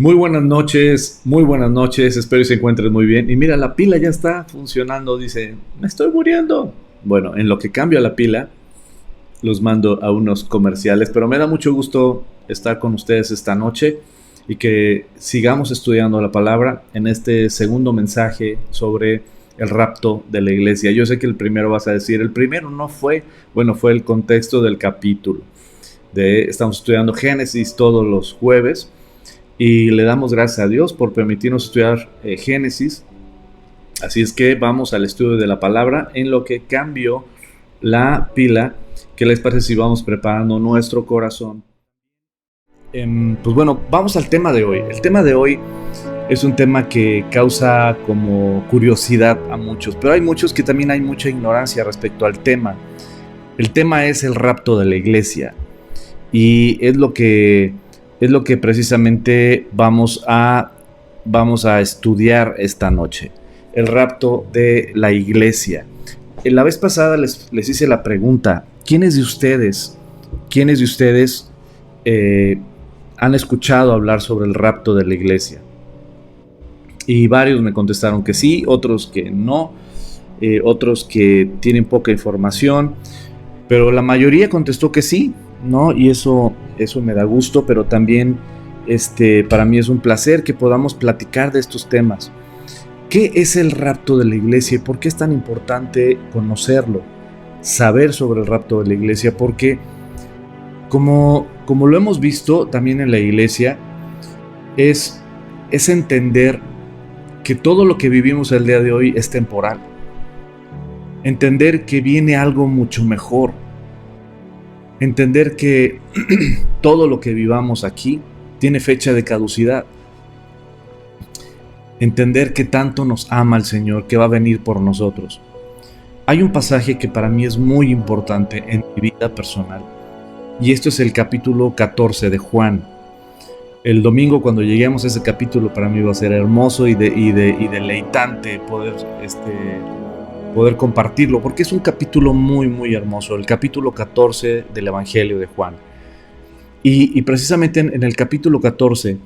Muy buenas noches, espero que se encuentren muy bien. Y mira, la pila ya está funcionando, dice, me estoy muriendo. Bueno, en lo que cambia la pila, los mando a unos comerciales, pero me da mucho gusto estar con ustedes esta noche y que sigamos estudiando la palabra en este segundo mensaje sobre el rapto de la iglesia. Yo sé que el primero vas a decir, el primero no fue, bueno, fue el contexto del capítulo. Estamos estudiando Génesis todos los jueves. Y le damos gracias a Dios por permitirnos estudiar Génesis. Así es que vamos al estudio de la palabra en lo que cambió la pila. ¿Qué les parece si vamos preparando nuestro corazón? Pues bueno, vamos al tema de hoy. El tema de hoy es un tema que causa como curiosidad a muchos, pero hay muchos que también hay mucha ignorancia respecto al tema. El tema es el rapto de la iglesia y es lo que precisamente vamos a estudiar esta noche. El rapto de la iglesia. En la vez pasada les hice la pregunta, ¿quiénes de ustedes han escuchado hablar sobre el rapto de la iglesia? Y varios me contestaron que sí, otros que no, otros que tienen poca información, pero la mayoría contestó que sí, ¿no? Y eso me da gusto, pero también para mí es un placer que podamos platicar de estos temas. ¿Qué es el rapto de la iglesia y por qué es tan importante conocerlo? Saber sobre el rapto de la iglesia, porque como lo hemos visto también en la iglesia, es entender que todo lo que vivimos el día de hoy es temporal. Entender que viene algo mucho mejor. Entender que todo lo que vivamos aquí tiene fecha de caducidad. Entender que tanto nos ama el Señor, que va a venir por nosotros. Hay un pasaje que para mí es muy importante en mi vida personal, y esto es el capítulo 14 de Juan. El domingo, cuando lleguemos a ese capítulo, para mí va a ser hermoso y deleitante poder compartirlo, porque es un capítulo muy, muy hermoso, el capítulo 14 del Evangelio de Juan. Y precisamente en el capítulo 14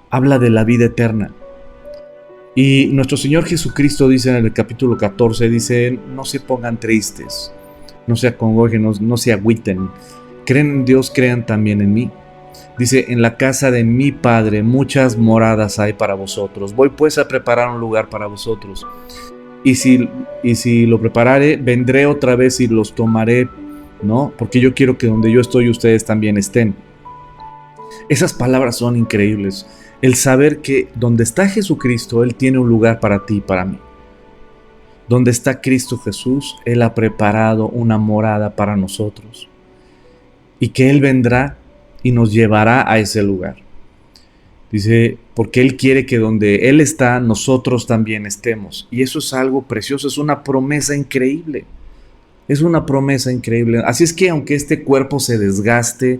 habla de la vida eterna. Y nuestro Señor Jesucristo dice en el capítulo 14, dice, no se pongan tristes, no se acongojen, no se agüiten, creen en Dios, crean también en mí. Dice, en la casa de mi Padre muchas moradas hay para vosotros, voy pues a preparar un lugar para vosotros. Y si lo preparare, vendré otra vez y los tomaré, ¿no? Porque yo quiero que donde yo estoy, ustedes también estén. Esas palabras son increíbles. El saber que donde está Jesucristo, Él tiene un lugar para ti y para mí. Donde está Cristo Jesús, Él ha preparado una morada para nosotros. Y que Él vendrá y nos llevará a ese lugar. Dice, porque Él quiere que donde Él está, nosotros también estemos. Y eso es algo precioso, es una promesa increíble. Es una promesa increíble. Así es que aunque este cuerpo se desgaste,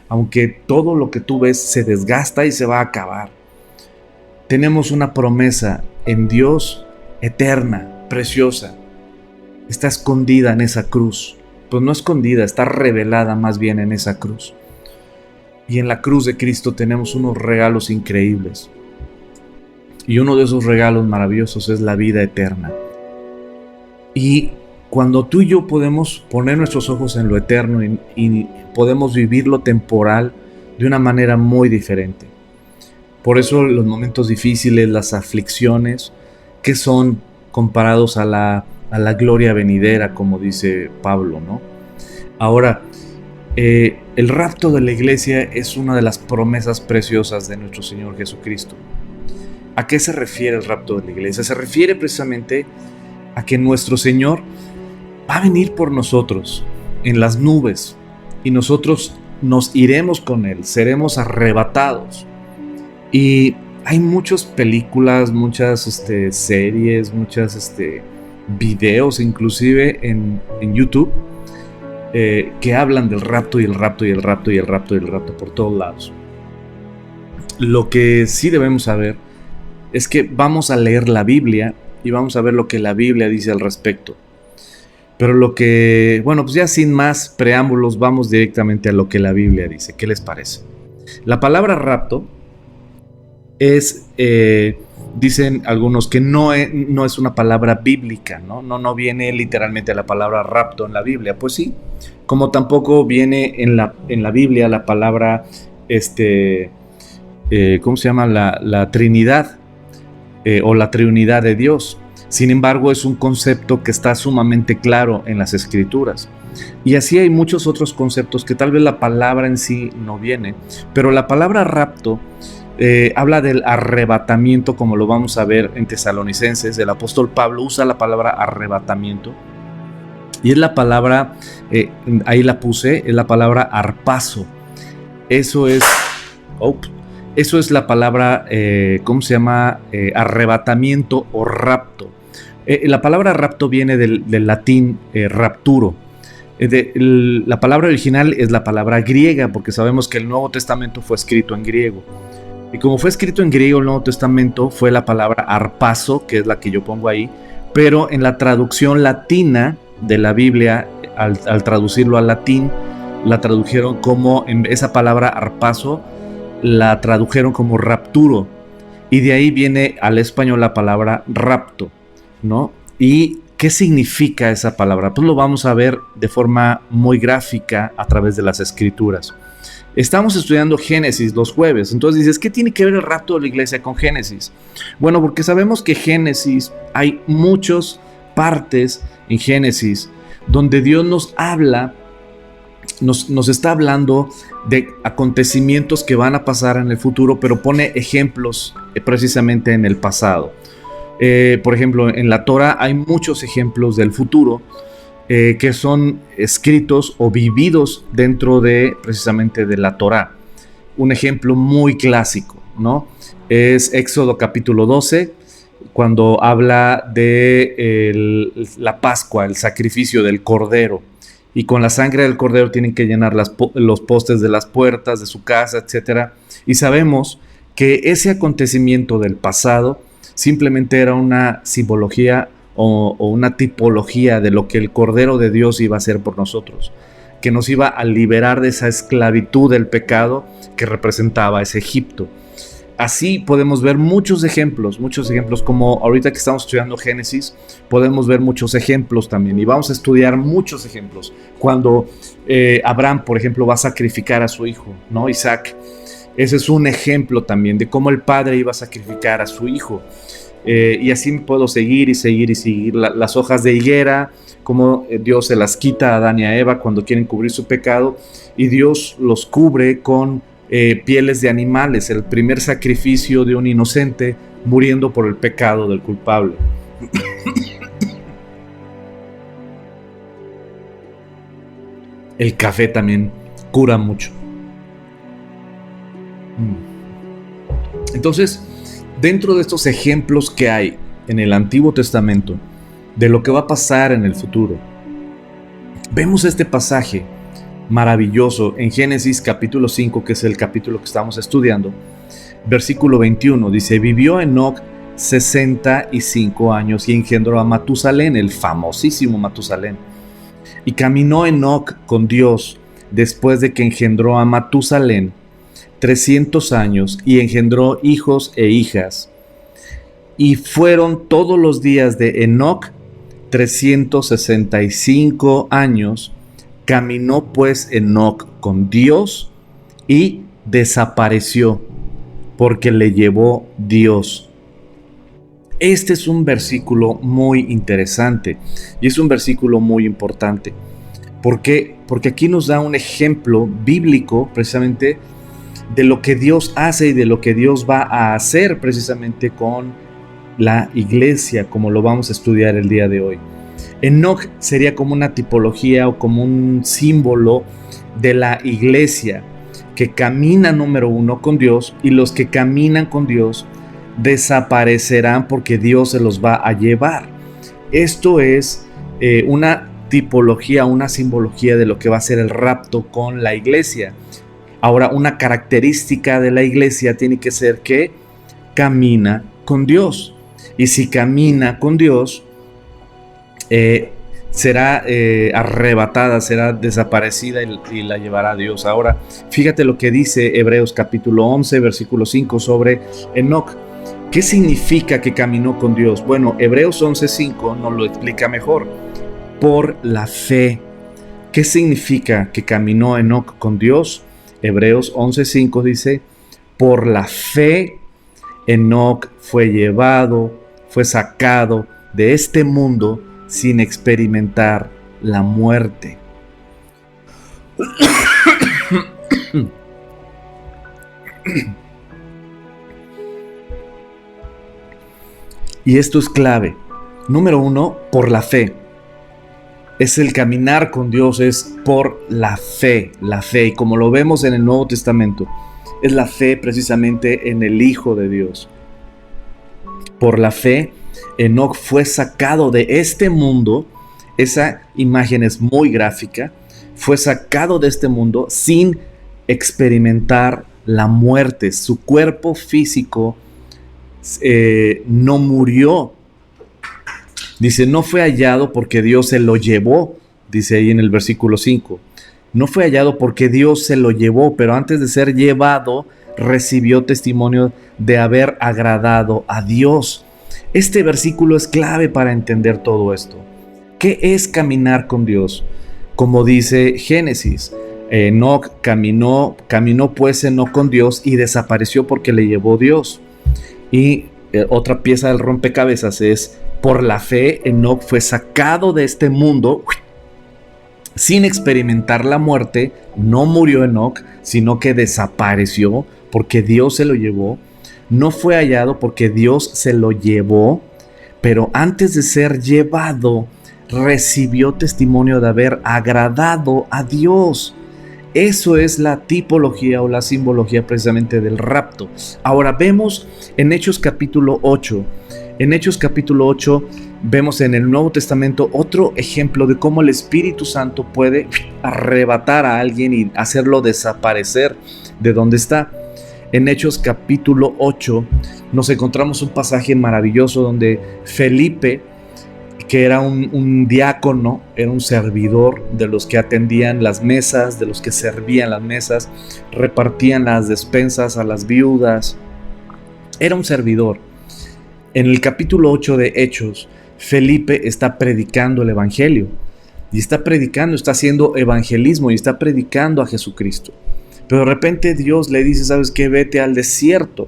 aunque todo lo que tú ves se desgasta y se va a acabar, tenemos una promesa en Dios eterna, preciosa. Está escondida en esa cruz. Pues no escondida, está revelada más bien en esa cruz. Y en la cruz de Cristo tenemos unos regalos increíbles. Y uno de esos regalos maravillosos es la vida eterna. Y cuando tú y yo podemos poner nuestros ojos en lo eterno y podemos vivir lo temporal de una manera muy diferente. Por eso los momentos difíciles, las aflicciones, que son comparados a la gloria venidera, como dice Pablo, ¿no? Ahora, el rapto de la iglesia es una de las promesas preciosas de nuestro Señor Jesucristo. ¿A qué se refiere el rapto de la iglesia? Se refiere precisamente a que nuestro Señor va a venir por nosotros en las nubes y nosotros nos iremos con Él, seremos arrebatados. Y hay muchas películas, muchas series, muchas videos inclusive en YouTube que hablan del rapto y el rapto y el rapto y el rapto y el rapto por todos lados. Lo que sí debemos saber es que vamos a leer la Biblia y vamos a ver lo que la Biblia dice al respecto. Pero pues ya sin más preámbulos, vamos directamente a lo que la Biblia dice. ¿Qué les parece? La palabra rapto es, dicen algunos, que no es una palabra bíblica, ¿no? No viene literalmente la palabra rapto en la Biblia. Pues sí, como tampoco viene en la Biblia la palabra, ¿cómo se llama? La Trinidad, o la Trinidad de Dios. Sin embargo, es un concepto que está sumamente claro en las Escrituras. Y así hay muchos otros conceptos que tal vez la palabra en sí no viene, pero la palabra rapto habla del arrebatamiento, como lo vamos a ver en Tesalonicenses. El apóstol Pablo usa la palabra arrebatamiento, y es la palabra, ahí la puse, es la palabra harpazo. Eso es la palabra, ¿cómo se llama? Arrebatamiento o rapto. La palabra rapto viene del latín rapturo. La palabra original es la palabra griega, porque sabemos que el Nuevo Testamento fue escrito en griego. Y como fue escrito en griego el Nuevo Testamento, fue la palabra harpazo, que es la que yo pongo ahí, pero en la traducción latina de la Biblia, al traducirlo al latín, la tradujeron como, en esa palabra harpazo, la tradujeron como rapturo, y de ahí viene al español la palabra rapto, ¿no? ¿Y qué significa esa palabra? Pues lo vamos a ver de forma muy gráfica a través de las Escrituras. Estamos estudiando Génesis los jueves, entonces dices, ¿qué tiene que ver el rapto de la iglesia con Génesis? Bueno, porque sabemos que Génesis, hay muchas partes en Génesis donde Dios nos habla, nos está hablando de acontecimientos que van a pasar en el futuro, pero pone ejemplos precisamente en el pasado. Por ejemplo, en la Torah hay muchos ejemplos del futuro que son escritos o vividos dentro de precisamente de la Torah. Un ejemplo muy clásico, ¿no? Es Éxodo capítulo 12, cuando habla de la Pascua, el sacrificio del Cordero. Y con la sangre del Cordero tienen que llenar los postes de las puertas de su casa, etc. Y sabemos que ese acontecimiento del pasado simplemente era una simbología o una tipología de lo que el Cordero de Dios iba a hacer por nosotros, que nos iba a liberar de esa esclavitud del pecado que representaba ese Egipto. Así podemos ver muchos ejemplos, como ahorita que estamos estudiando Génesis, podemos ver muchos ejemplos también, y vamos a estudiar muchos ejemplos. Cuando Abraham, por ejemplo, va a sacrificar a su hijo, ¿no? Isaac. Ese es un ejemplo también de cómo el padre iba a sacrificar a su hijo. Y así puedo seguir y seguir y seguir. Las hojas de higuera, cómo Dios se las quita a Adán y a Eva cuando quieren cubrir su pecado, y Dios los cubre con pieles de animales, el primer sacrificio de un inocente muriendo por el pecado del culpable. El café también cura mucho. Entonces, dentro de estos ejemplos que hay en el Antiguo Testamento de lo que va a pasar en el futuro, vemos este pasaje maravilloso en Génesis capítulo 5, que es el capítulo que estamos estudiando. Versículo 21 dice: vivió Enoc 65 años y engendró a Matusalén, el famosísimo Matusalén. Y caminó Enoc con Dios después de que engendró a Matusalén 300 años, y engendró hijos e hijas. Y fueron todos los días de Enoc 365 años. Caminó pues Enoc con Dios y desapareció, porque le llevó Dios. Este es un versículo muy interesante y es un versículo muy importante. ¿Por qué? Porque aquí nos da un ejemplo bíblico precisamente de lo que Dios hace y de lo que Dios va a hacer precisamente con la iglesia, como lo vamos a estudiar el día de hoy. Enoc sería como una tipología o como un símbolo de la iglesia que camina, número uno, con Dios, y los que caminan con Dios desaparecerán porque Dios se los va a llevar. Esto es una tipología, una simbología de lo que va a ser el rapto con la iglesia. Ahora, una característica de la iglesia tiene que ser que camina con Dios. Y si camina con Dios, será arrebatada, será desaparecida y la llevará a Dios. Ahora, fíjate lo que dice Hebreos capítulo 11, versículo 5 sobre Enoc. ¿Qué significa que caminó con Dios? Bueno, Hebreos 11:5 nos lo explica mejor. Por la fe. ¿Qué significa que caminó Enoc con Dios? Hebreos 11:5 dice, por la fe Enoc fue sacado de este mundo sin experimentar la muerte. Y esto es clave. Número 1, por la fe. Es el caminar con Dios, es por la fe. La fe, y como lo vemos en el Nuevo Testamento, es la fe precisamente en el Hijo de Dios. Por la fe, Enoc fue sacado de este mundo. Esa imagen es muy gráfica. Fue sacado de este mundo sin experimentar la muerte. Su cuerpo físico no murió. Dice, no fue hallado porque Dios se lo llevó. Dice ahí en el versículo 5. No fue hallado porque Dios se lo llevó, pero antes de ser llevado, recibió testimonio de haber agradado a Dios. Este versículo es clave para entender todo esto. ¿Qué es caminar con Dios? Como dice Génesis, Enoc caminó pues Enoc con Dios y desapareció porque le llevó Dios. Y otra pieza del rompecabezas es, por la fe Enoc fue sacado de este mundo sin experimentar la muerte. No murió Enoc, sino que desapareció porque Dios se lo llevó. No fue hallado porque Dios se lo llevó, pero antes de ser llevado, recibió testimonio de haber agradado a Dios. Eso es la tipología o la simbología precisamente del rapto. Ahora vemos en Hechos capítulo 8. En Hechos capítulo 8 vemos en el Nuevo Testamento otro ejemplo de cómo el Espíritu Santo puede arrebatar a alguien y hacerlo desaparecer de donde está. En Hechos capítulo 8 nos encontramos un pasaje maravilloso donde Felipe, que era un diácono, era un servidor de los que atendían las mesas, de los que servían las mesas, repartían las despensas a las viudas. Era un servidor. En el capítulo 8 de Hechos, Felipe está predicando el evangelio. Y está predicando, está haciendo evangelismo y está predicando a Jesucristo. Pero de repente Dios le dice, ¿sabes qué? Vete al desierto.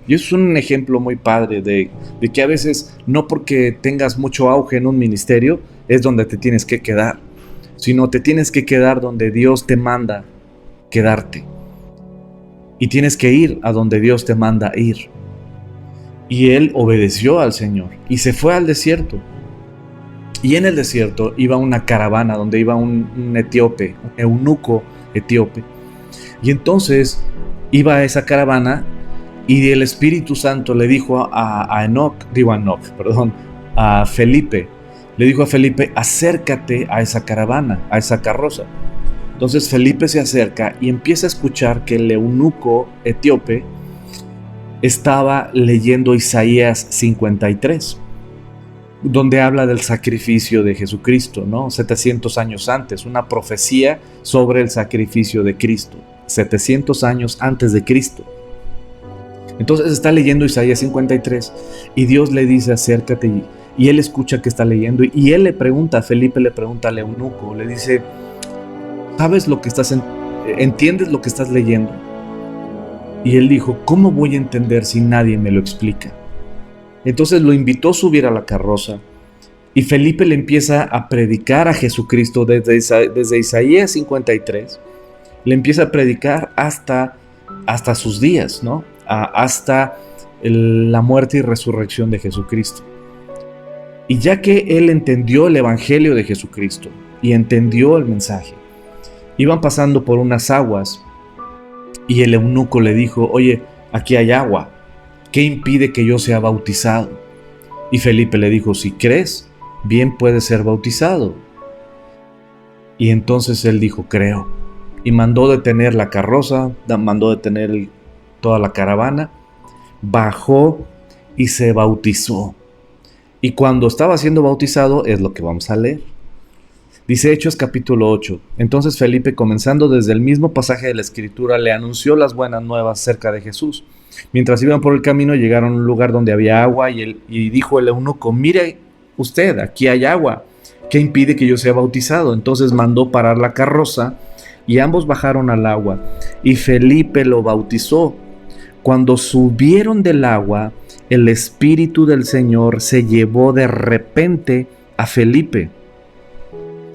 Y eso es un ejemplo muy padre de que a veces no porque tengas mucho auge en un ministerio es donde te tienes que quedar, sino te tienes que quedar donde Dios te manda quedarte. Y tienes que ir a donde Dios te manda ir. Y él obedeció al Señor y se fue al desierto. Y en el desierto iba una caravana donde iba un etíope, un eunuco etíope. Y entonces iba a esa caravana y el Espíritu Santo le dijo a Felipe. Le dijo a Felipe, acércate a esa caravana, a esa carroza. Entonces Felipe se acerca y empieza a escuchar que el eunuco etíope estaba leyendo Isaías 53, donde habla del sacrificio de Jesucristo, ¿no? 700 años antes, una profecía sobre el sacrificio de Cristo, 700 años antes de Cristo. Entonces está leyendo Isaías 53 y Dios le dice, acércate, y él escucha que está leyendo y él le pregunta, Felipe le pregunta al eunuco, le dice, ¿sabes lo que entiendes lo que estás leyendo? Y él dijo, ¿cómo voy a entender si nadie me lo explica? Entonces lo invitó a subir a la carroza y Felipe le empieza a predicar a Jesucristo desde Isaías 53, le empieza a predicar hasta sus días, ¿no? Hasta la muerte y resurrección de Jesucristo. Y ya que él entendió el evangelio de Jesucristo y entendió el mensaje, iban pasando por unas aguas y el eunuco le dijo, oye, aquí hay agua, ¿qué impide que yo sea bautizado? Y Felipe le dijo, si crees, bien puedes ser bautizado. Y entonces él dijo, creo. Y mandó detener la carroza, mandó detener toda la caravana, bajó y se bautizó. Y cuando estaba siendo bautizado, es lo que vamos a leer. Dice Hechos capítulo 8. Entonces Felipe, comenzando desde el mismo pasaje de la Escritura, le anunció las buenas nuevas acerca de Jesús. Mientras iban por el camino, llegaron a un lugar donde había agua y dijo el eunuco: mire usted, aquí hay agua. ¿Qué impide que yo sea bautizado? Entonces mandó parar la carroza y ambos bajaron al agua y Felipe lo bautizó. Cuando subieron del agua, el Espíritu del Señor se llevó de repente a Felipe.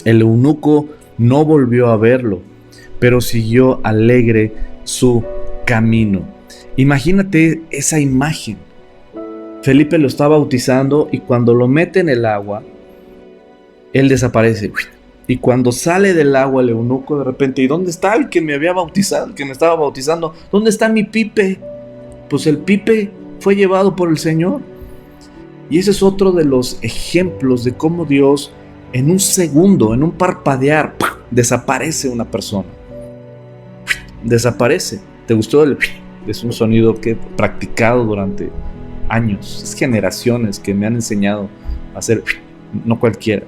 El eunuco no volvió a verlo, pero siguió alegre su camino. Imagínate esa imagen. Felipe lo está bautizando y cuando lo mete en el agua, él desaparece. Y cuando sale del agua el eunuco de repente, ¿y dónde está el que me había bautizado, el que me estaba bautizando? ¿Dónde está mi pipe? Pues el pipe fue llevado por el Señor. Y ese es otro de los ejemplos de cómo Dios en un segundo, en un parpadear, desaparece una persona. Desaparece. ¿Te gustó? Es un sonido que he practicado durante años, es generaciones que me han enseñado a hacer, no cualquiera.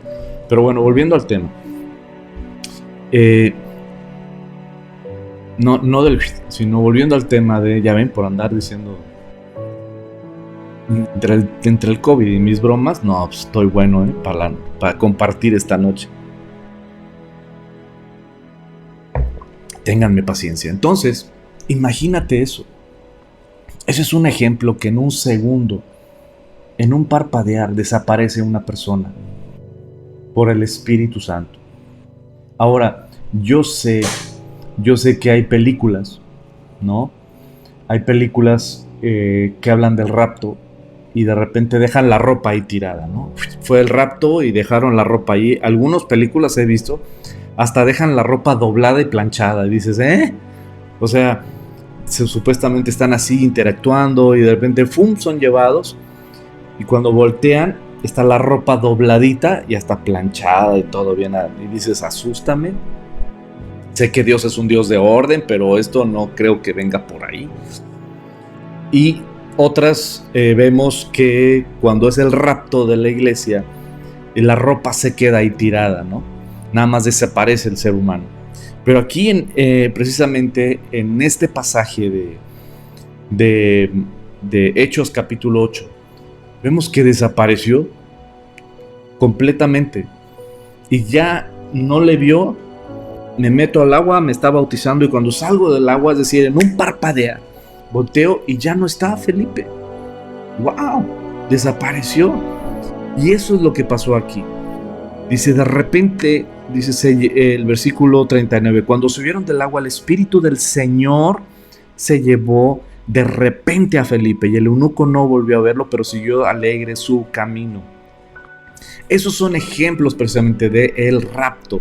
Pero bueno, volviendo al tema. No del, sino volviendo al tema de, ya ven, por andar diciendo entre el COVID y mis bromas, no, pues estoy bueno, para compartir esta noche. Ténganme paciencia. Entonces, imagínate eso. Ese es un ejemplo que en un segundo, en un parpadear, desaparece una persona por el Espíritu Santo. Ahora, yo sé que hay películas, ¿no? Hay películas que hablan del rapto y de repente dejan la ropa ahí tirada, ¿no? Fue el rapto y dejaron la ropa ahí. Algunas películas he visto, hasta dejan la ropa doblada y planchada. Y dices, O sea, supuestamente están así interactuando y de repente, ¡fum!, son llevados. Y cuando voltean, está la ropa dobladita y hasta planchada y todo bien. Y dices, asústame. Sé que Dios es un Dios de orden, pero esto no creo que venga por ahí. Y otras vemos que cuando es el rapto de la iglesia, la ropa se queda ahí tirada, ¿no? Nada más desaparece el ser humano. Pero aquí, precisamente en este pasaje de Hechos capítulo 8, vemos que desapareció completamente. Y ya no le vio. Me meto al agua, me está bautizando y cuando salgo del agua, es decir, en un parpadear, volteo y ya no está Felipe. ¡Wow! Desapareció. Y eso es lo que pasó aquí. Dice, de repente, dice el versículo 39, cuando subieron del agua, el Espíritu del Señor se llevó de repente a Felipe y el eunuco no volvió a verlo, pero siguió alegre su camino. Esos son ejemplos precisamente de el rapto,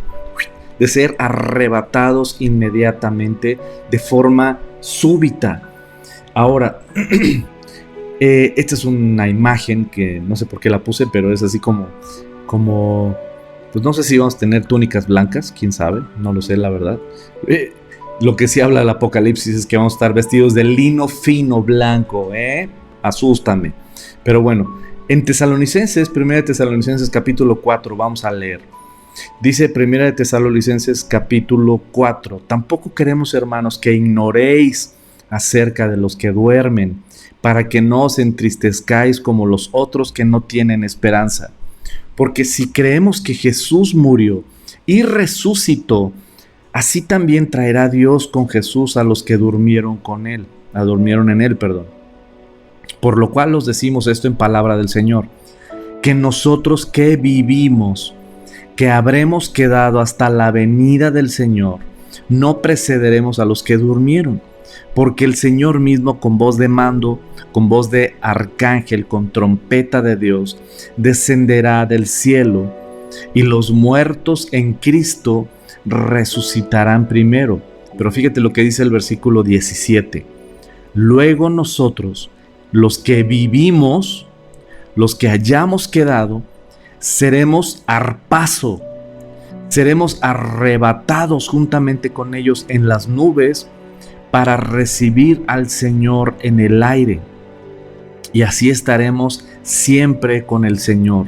de ser arrebatados inmediatamente de forma súbita. Ahora, esta es una imagen que no sé por qué la puse, pero es así como pues no sé si vamos a tener túnicas blancas, quién sabe, no lo sé la verdad. Lo que sí habla el Apocalipsis es que vamos a estar vestidos de lino fino blanco, asústame. Pero bueno, en Tesalonicenses, 1 Tesalonicenses capítulo 4, vamos a leer. Dice 1 Tesalonicenses capítulo 4, tampoco queremos, hermanos, que ignoréis acerca de los que duermen, para que no os entristezcáis como los otros que no tienen esperanza. Porque si creemos que Jesús murió y resucitó, así también traerá Dios con Jesús a los que durmieron en él. Por lo cual os decimos esto en palabra del Señor, que nosotros que vivimos, que habremos quedado hasta la venida del Señor, no precederemos a los que durmieron, porque el Señor mismo con voz de mando, con voz de arcángel, con trompeta de Dios, descenderá del cielo, y los muertos en Cristo resucitarán primero. Pero fíjate lo que dice el versículo 17. Luego nosotros, los que vivimos, los que hayamos quedado, seremos arrebatados juntamente con ellos en las nubes para recibir al Señor en el aire. Y así estaremos siempre con el Señor.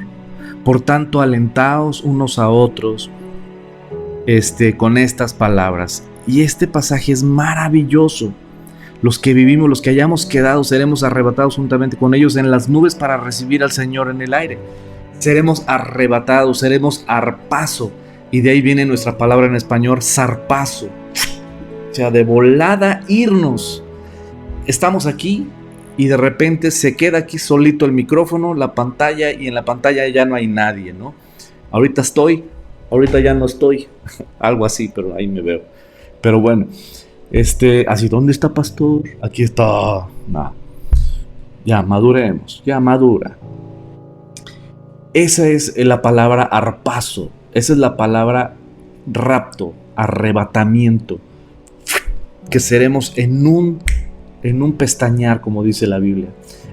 Por tanto, alentaos unos a otros con estas palabras. Y este pasaje es maravilloso. Los que vivimos, los que hayamos quedado, seremos arrebatados juntamente con ellos en las nubes para recibir al Señor en el aire. Seremos arrebatados, seremos arpazo. Y de ahí viene nuestra palabra en español, zarpazo. O sea, de volada irnos. Estamos aquí y de repente se queda aquí solito el micrófono, la pantalla, y en la pantalla ya no hay nadie, ¿no? Ahorita estoy, ahorita ya no estoy. Algo así, pero ahí me veo. Pero bueno, así, ¿dónde está pastor? Aquí está. Nah. Ya, maduremos, ya madura. Esa es la palabra arpazo, esa es la palabra rapto, arrebatamiento, que seremos en un pestañear, como dice la Biblia,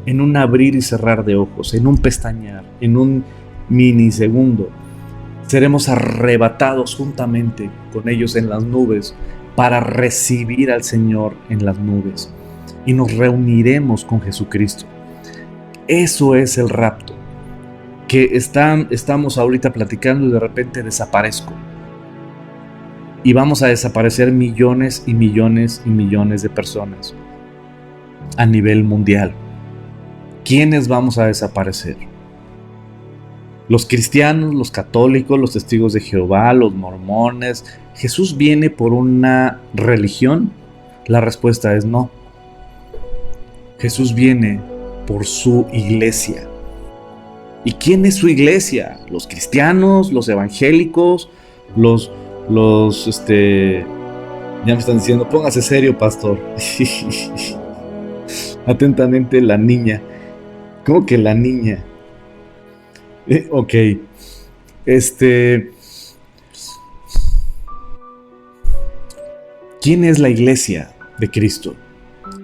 en un abrir y cerrar de ojos, en un pestañear, en un minisegundo. Seremos arrebatados juntamente con ellos en las nubes para recibir al Señor en las nubes y nos reuniremos con Jesucristo. Eso es el rapto, que estamos ahorita platicando y de repente desaparezco. Y vamos a desaparecer millones y millones y millones de personas a nivel mundial. ¿Quiénes vamos a desaparecer? Los cristianos, los católicos, los testigos de Jehová, los mormones. ¿Jesús viene por una religión? La respuesta es no. Jesús viene por su iglesia. ¿Y quién es su iglesia? Los cristianos, los evangélicos, ya me están diciendo, póngase serio, pastor. Atentamente, la niña. ¿Cómo que la niña? Ok. ¿Quién es la iglesia de Cristo?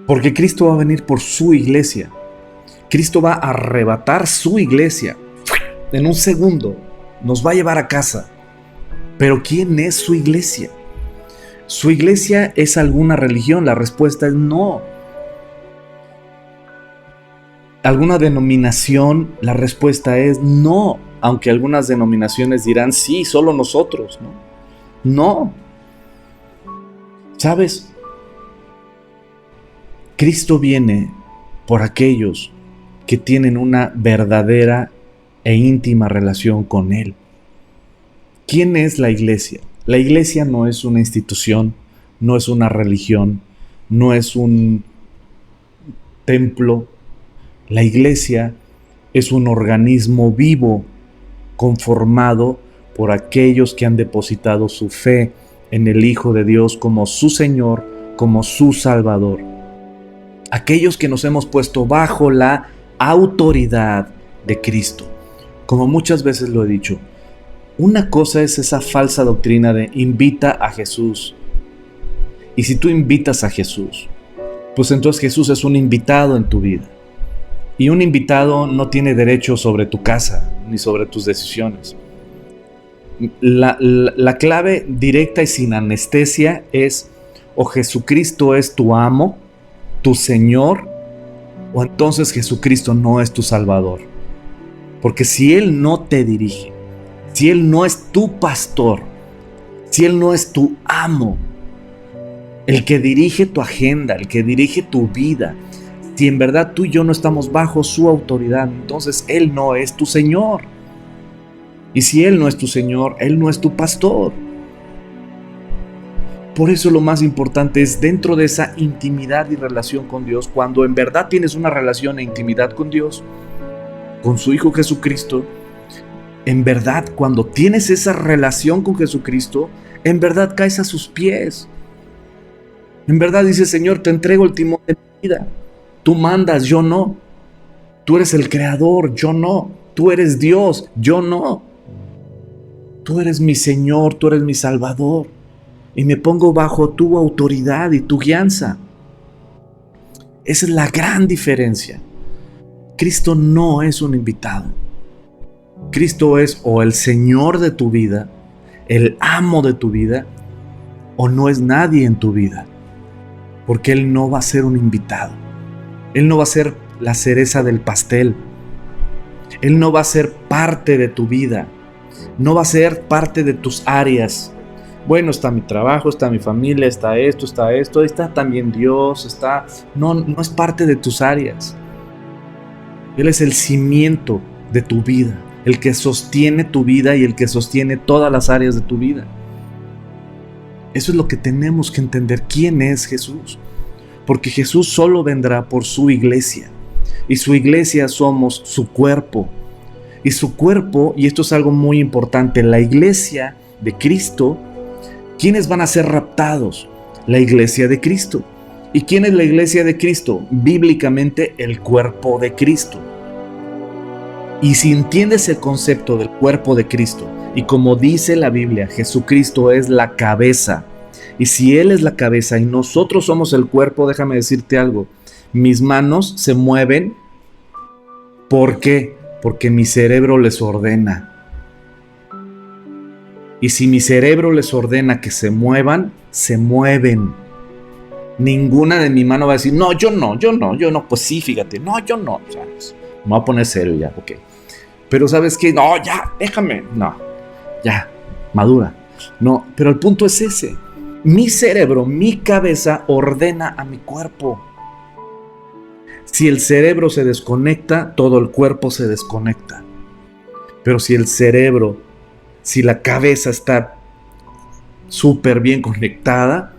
Porque Cristo va a venir por su iglesia. Cristo va a arrebatar su iglesia. En un segundo nos va a llevar a casa. Pero ¿quién es su iglesia? ¿Su iglesia es alguna religión? La respuesta es no. ¿Alguna denominación? La respuesta es no. Aunque algunas denominaciones dirán sí, solo nosotros, ¿no? No. ¿Sabes? Cristo viene por aquellos que tienen una verdadera e íntima relación con Él. ¿Quién es la iglesia? La iglesia no es una institución, no es una religión, no es un templo. La iglesia es un organismo vivo conformado por aquellos que han depositado su fe en el Hijo de Dios como su Señor, como su Salvador. Aquellos que nos hemos puesto bajo la autoridad de Cristo. Como muchas veces lo he dicho, una cosa es esa falsa doctrina de invita a Jesús. Y si tú invitas a Jesús, pues entonces Jesús es un invitado en tu vida. Y un invitado no tiene derecho sobre tu casa ni sobre tus decisiones. La clave directa y sin anestesia es: o Jesucristo es tu amo, tu Señor, o entonces Jesucristo no es tu Salvador. Porque si Él no te dirige, si Él no es tu pastor, si Él no es tu amo, el que dirige tu agenda, el que dirige tu vida, si en verdad tú y yo no estamos bajo su autoridad, entonces Él no es tu Señor. Y si Él no es tu Señor, Él no es tu pastor. Por eso lo más importante es dentro de esa intimidad y relación con Dios, cuando en verdad tienes una relación e intimidad con Dios, con su Hijo Jesucristo, en verdad cuando tienes esa relación con Jesucristo, en verdad caes a sus pies. En verdad dices: Señor, te entrego el timón de mi vida. Tú mandas, yo no. Tú eres el creador, yo no. Tú eres Dios, yo no. Tú eres mi Señor, tú eres mi Salvador. Y me pongo bajo tu autoridad y tu guianza. Esa es la gran diferencia. Cristo no es un invitado. Cristo es o el Señor de tu vida, el amo de tu vida, o no es nadie en tu vida. Porque Él no va a ser un invitado. Él no va a ser la cereza del pastel. Él no va a ser parte de tu vida. No va a ser parte de tus áreas. Bueno, está mi trabajo, está mi familia, está esto, está también Dios, no es parte de tus áreas. Él es el cimiento de tu vida, el que sostiene tu vida y el que sostiene todas las áreas de tu vida. Eso es lo que tenemos que entender, quién es Jesús. Porque Jesús solo vendrá por su iglesia. Y su iglesia somos su cuerpo. Y su cuerpo, y esto es algo muy importante, la iglesia de Cristo, ¿quiénes van a ser raptados? La iglesia de Cristo. ¿Y quién es la iglesia de Cristo? Bíblicamente, el cuerpo de Cristo. Y si entiendes el concepto del cuerpo de Cristo, y como dice la Biblia, Jesucristo es la cabeza, y si Él es la cabeza y nosotros somos el cuerpo, déjame decirte algo, mis manos se mueven. ¿Por qué? Porque mi cerebro les ordena. Y si mi cerebro les ordena que se muevan, se mueven. Ninguna de mi mano va a decir, no, yo no, pues sí, fíjate, no, yo no. O sea, pues, me voy a poner serio ya, ok. Pero ¿sabes qué? No, ya, déjame, no, ya, madura. No, pero el punto es ese. Mi cerebro, mi cabeza ordena a mi cuerpo. Si el cerebro se desconecta, todo el cuerpo se desconecta. Pero si el cerebro, si la cabeza está súper bien conectada,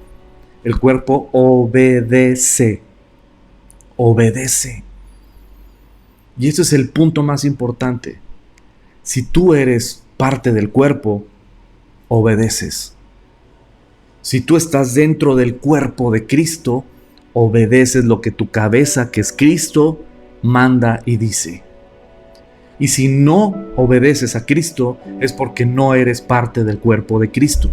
el cuerpo obedece. Obedece. Y ese es el punto más importante. Si tú eres parte del cuerpo, obedeces. Si tú estás dentro del cuerpo de Cristo, obedeces lo que tu cabeza, que es Cristo, manda y dice. Y si no obedeces a Cristo, es porque no eres parte del cuerpo de Cristo.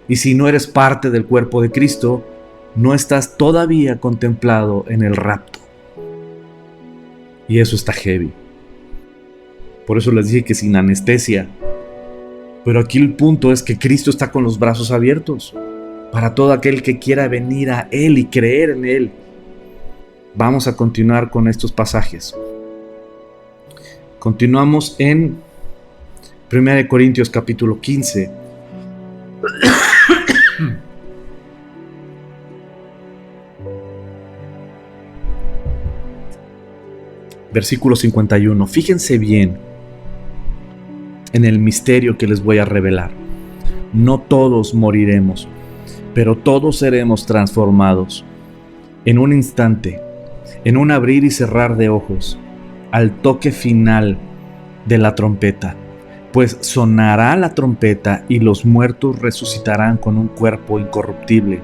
Y si no eres parte del cuerpo de Cristo, no estás todavía contemplado en el rapto. Y eso está heavy. Por eso les dije que sin anestesia. Pero aquí el punto es que Cristo está con los brazos abiertos para todo aquel que quiera venir a Él y creer en Él. Vamos a continuar con estos pasajes. Continuamos en 1 Corintios capítulo 15. Versículo 51. Fíjense bien en el misterio que les voy a revelar. No todos moriremos, pero todos seremos transformados. En un instante, en un abrir y cerrar de ojos, al toque final de la trompeta. Pues sonará la trompeta y los muertos resucitarán con un cuerpo incorruptible.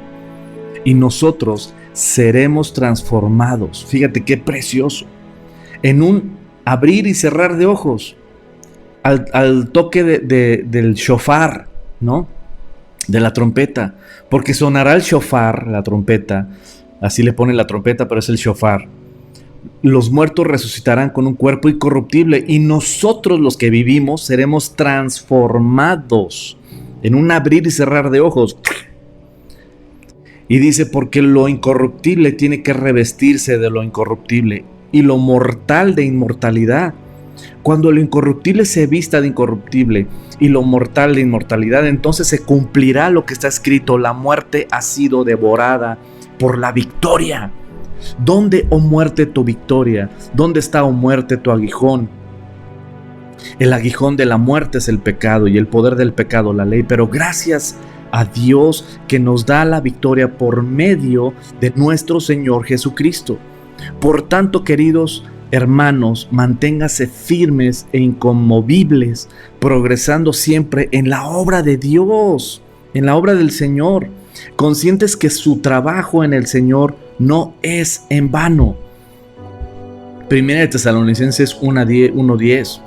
Y nosotros seremos transformados. Fíjate qué precioso. En un abrir y cerrar de ojos, al toque del shofar, ¿no? De la trompeta, porque sonará el shofar, la trompeta, así le ponen la trompeta, pero es el shofar. Los muertos resucitarán con un cuerpo incorruptible y nosotros los que vivimos seremos transformados en un abrir y cerrar de ojos. Y dice, porque lo incorruptible tiene que revestirse de lo incorruptible y lo mortal de inmortalidad. Cuando lo incorruptible se vista de incorruptible y lo mortal de inmortalidad, entonces se cumplirá lo que está escrito: la muerte ha sido devorada por la victoria. ¿Dónde, oh muerte, tu victoria? ¿Dónde está, oh muerte, tu aguijón? El aguijón de la muerte es el pecado y el poder del pecado la ley, pero gracias a Dios que nos da la victoria por medio de nuestro Señor Jesucristo. Por tanto, queridos hermanos, manténganse firmes e inconmovibles, progresando siempre en la obra de Dios, en la obra del Señor, conscientes que su trabajo en el Señor no es en vano. Primera de Tesalonicenses 1:10.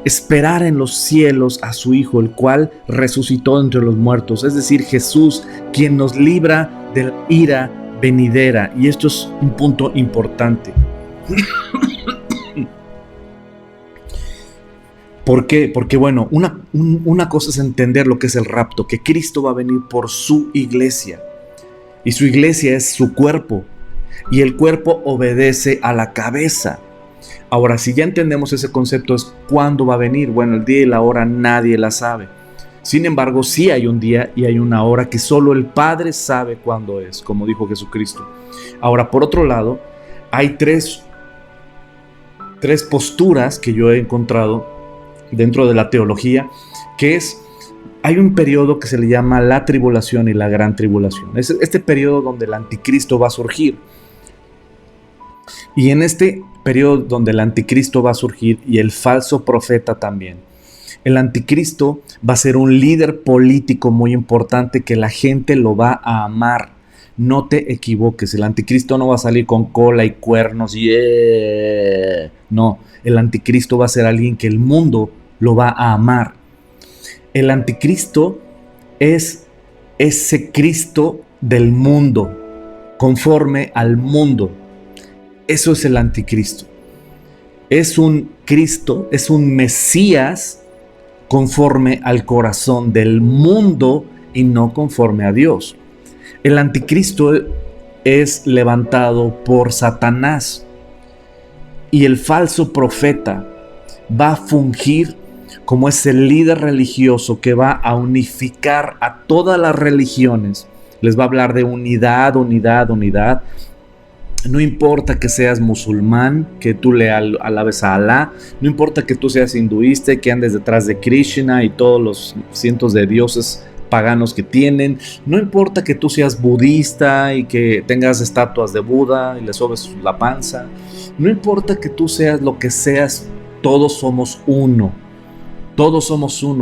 Esperar en los cielos a su Hijo, el cual resucitó entre los muertos, es decir, Jesús, quien nos libra de la ira venidera. Y esto es un punto importante. ¿Por qué? Porque bueno, una cosa es entender lo que es el rapto, que Cristo va a venir por su iglesia, y su iglesia es su cuerpo, y el cuerpo obedece a la cabeza. Ahora, si ya entendemos ese concepto, es cuándo va a venir. Bueno, el día y la hora nadie la sabe, Sin embargo, sí hay un día y hay una hora que solo el Padre sabe cuándo es, como dijo Jesucristo. Ahora, por otro lado, hay tres posturas que yo he encontrado dentro de la teología, que es, hay un periodo que se le llama la tribulación y la gran tribulación. Es este periodo donde el anticristo va a surgir. Y en este periodo donde el anticristo va a surgir y el falso profeta también, el anticristo va a ser un líder político muy importante que la gente lo va a amar. No te equivoques, el anticristo no va a salir con cola y cuernos y no, el anticristo va a ser alguien que el mundo lo va a amar. El anticristo es ese Cristo del mundo, conforme al mundo. Eso es el anticristo. Es un Cristo, es un Mesías conforme al corazón del mundo y no conforme a Dios. El anticristo es levantado por Satanás y el falso profeta va a fungir como ese líder religioso que va a unificar a todas las religiones. Les va a hablar de unidad, unidad, unidad. No importa que seas musulmán, que tú le alabes a Alá, no importa que tú seas hinduista y que andes detrás de Krishna y todos los cientos de dioses paganos que tienen, no importa que tú seas budista y que tengas estatuas de Buda y le sobes la panza, no importa que tú seas lo que seas, todos somos uno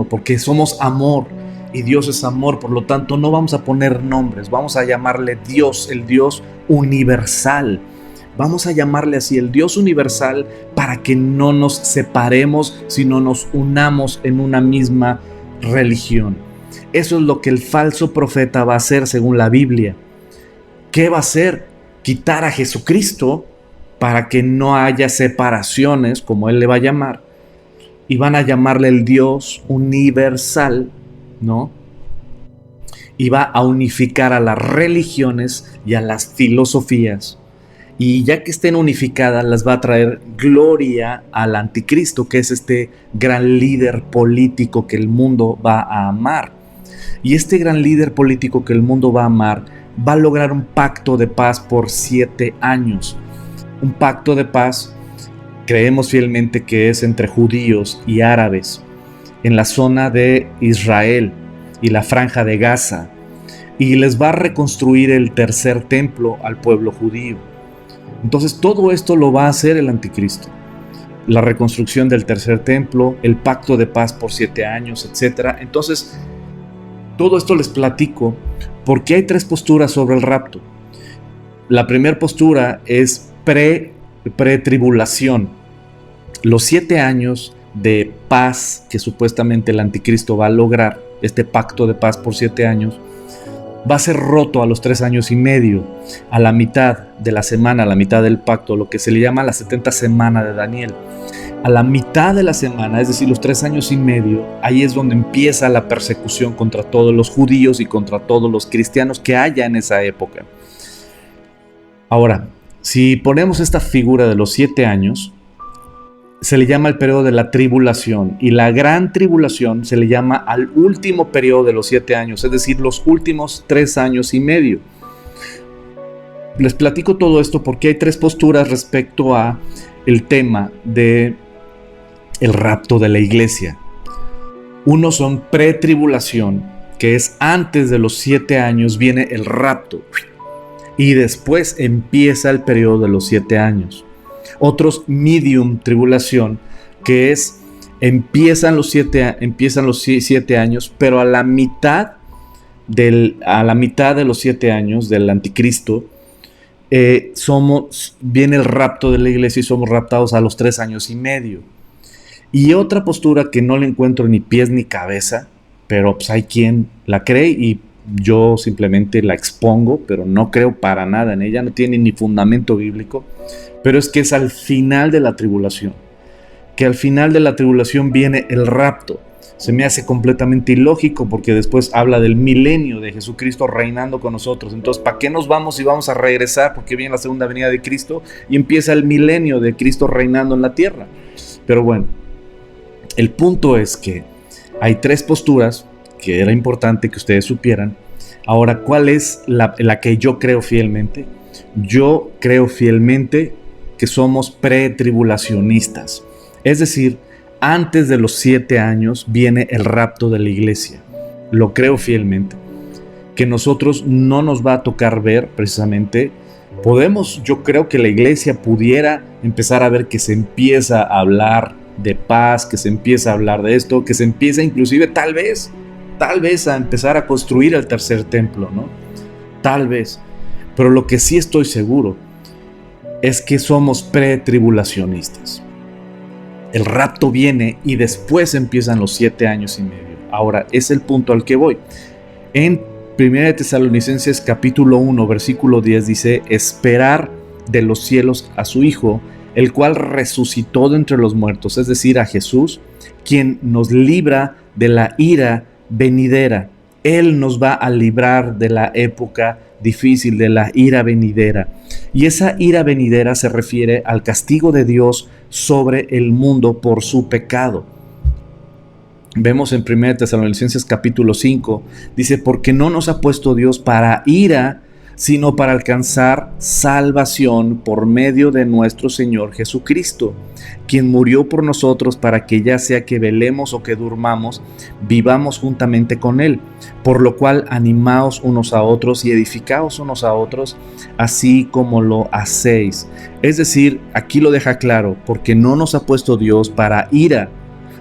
porque somos amor y Dios es amor, por lo tanto no vamos a poner nombres, vamos a llamarle Dios, el Dios universal. Vamos a llamarle así, el Dios universal, para que no nos separemos, sino nos unamos en una misma religión. Eso es lo que el falso profeta va a hacer según la Biblia. ¿Qué va a hacer? Quitar a Jesucristo para que no haya separaciones, como él le va a llamar, y van a llamarle el Dios universal, ¿no? Y va a unificar a las religiones y a las filosofías. Y ya que estén unificadas, las va a traer gloria al anticristo, que es este gran líder político que el mundo va a amar. Y este gran líder político que el mundo va a amar va a lograr un pacto de paz por 7 años. Un pacto de paz, creemos fielmente que es entre judíos y árabes, en la zona de Israel y la franja de Gaza. Y les va a reconstruir el tercer templo al pueblo judío. Entonces todo esto lo va a hacer el anticristo. La reconstrucción del tercer templo, el pacto de paz por 7 años, etc. Entonces, todo esto les platico porque hay 3 posturas sobre el rapto. La primera postura es pre-tribulación. Los 7 años de paz que supuestamente el anticristo va a lograr, este pacto de paz por 7 años, va a ser roto a los 3 años y medio, a la mitad de la semana, a la mitad del pacto, lo que se le llama la 70 semana de Daniel. A la mitad de la semana, es decir, los 3 años y medio, ahí es donde empieza la persecución contra todos los judíos y contra todos los cristianos que haya en esa época. Ahora, si ponemos esta figura de los 7 años, se le llama el periodo de la tribulación, y la gran tribulación se le llama al último periodo de los 7 años, es decir, los últimos 3 años y medio. Les platico todo esto porque hay 3 posturas respecto a el tema de el rapto de la iglesia. Uno son pretribulación, que es antes de los 7 años viene el rapto, y después empieza el periodo de los 7 años. Otros medium tribulación, que es empiezan los 7 años, pero a la mitad de los 7 años del anticristo viene el rapto de la iglesia y somos raptados a los 3 años y medio. Y otra postura que no le encuentro ni pies ni cabeza, pero pues hay quien la cree y yo simplemente la expongo, pero no creo para nada en ella, no tiene ni fundamento bíblico, pero es que es al final de la tribulación, que al final de la tribulación viene el rapto. Se me hace completamente ilógico porque después habla del milenio de Jesucristo reinando con nosotros. Entonces, ¿para qué nos vamos si vamos a regresar? Porque viene la segunda venida de Cristo y empieza el milenio de Cristo reinando en la tierra. Pero bueno, el punto es que hay 3 posturas que era importante que ustedes supieran. Ahora, ¿cuál es la que yo creo fielmente? Yo creo fielmente que somos pretribulacionistas. Es decir, antes de los 7 años viene el rapto de la iglesia. Lo creo fielmente. Que nosotros no nos va a tocar ver precisamente. Yo creo que la iglesia pudiera empezar a ver que se empieza a hablar de paz, que se empieza a hablar de esto, que se empieza inclusive tal vez a empezar a construir el tercer templo, ¿no? Tal vez. Pero lo que sí estoy seguro es que somos pretribulacionistas. El rapto viene y después empiezan los 7 años y medio. Ahora, es el punto al que voy. En 1 Tesalonicenses capítulo 1, versículo 10 dice: esperar de los cielos a su Hijo, el cual resucitó de entre los muertos, es decir, a Jesús, quien nos libra de la ira venidera. Él nos va a librar de la época difícil, de la ira venidera. Y esa ira venidera se refiere al castigo de Dios sobre el mundo por su pecado. Vemos en 1 Tesalonicenses capítulo 5, dice: porque no nos ha puesto Dios para ira, sino para alcanzar salvación por medio de nuestro Señor Jesucristo, quien murió por nosotros para que ya sea que velemos o que durmamos, vivamos juntamente con Él. Por lo cual animaos unos a otros y edificaos unos a otros, así como lo hacéis. Es decir, aquí lo deja claro: porque no nos ha puesto Dios para ira,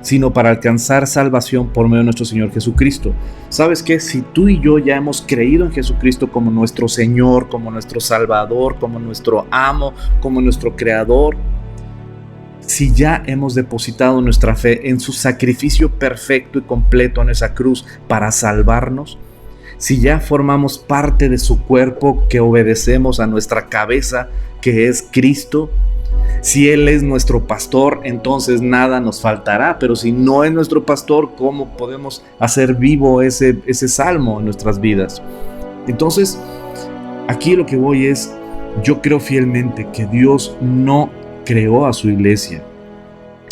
sino para alcanzar salvación por medio de nuestro Señor Jesucristo. ¿Sabes qué? Si tú y yo ya hemos creído en Jesucristo como nuestro Señor, como nuestro Salvador, como nuestro amo, como nuestro Creador, si ya hemos depositado nuestra fe en su sacrificio perfecto y completo en esa cruz para salvarnos, si ya formamos parte de su cuerpo, que obedecemos a nuestra cabeza, que es Cristo, si Él es nuestro pastor, entonces nada nos faltará. Pero si no es nuestro pastor, ¿cómo podemos hacer vivo ese salmo en nuestras vidas? Entonces, aquí lo que voy es: yo creo fielmente que Dios no creó a su iglesia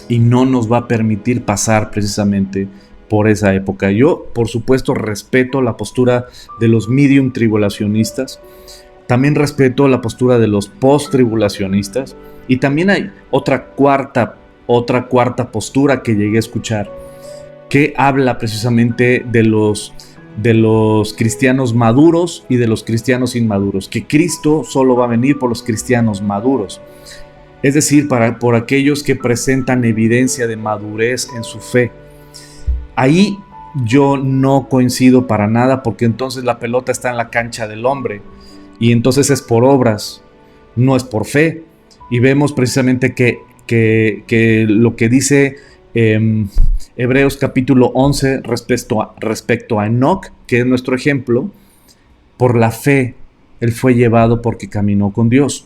y no nos va a permitir pasar precisamente por esa época. Yo, por supuesto, respeto la postura de los medium tribulacionistas. También respeto la postura de los post-tribulacionistas. Y también hay otra cuarta postura que llegué a escuchar, que habla precisamente de los cristianos maduros y de los cristianos inmaduros, que Cristo solo va a venir por los cristianos maduros. Es decir, por aquellos que presentan evidencia de madurez en su fe. Ahí yo no coincido para nada, porque entonces la pelota está en la cancha del hombre. Y entonces es por obras, no es por fe. Y vemos precisamente que lo que dice Hebreos capítulo 11 respecto a Enoc, que es nuestro ejemplo: por la fe él fue llevado porque caminó con Dios.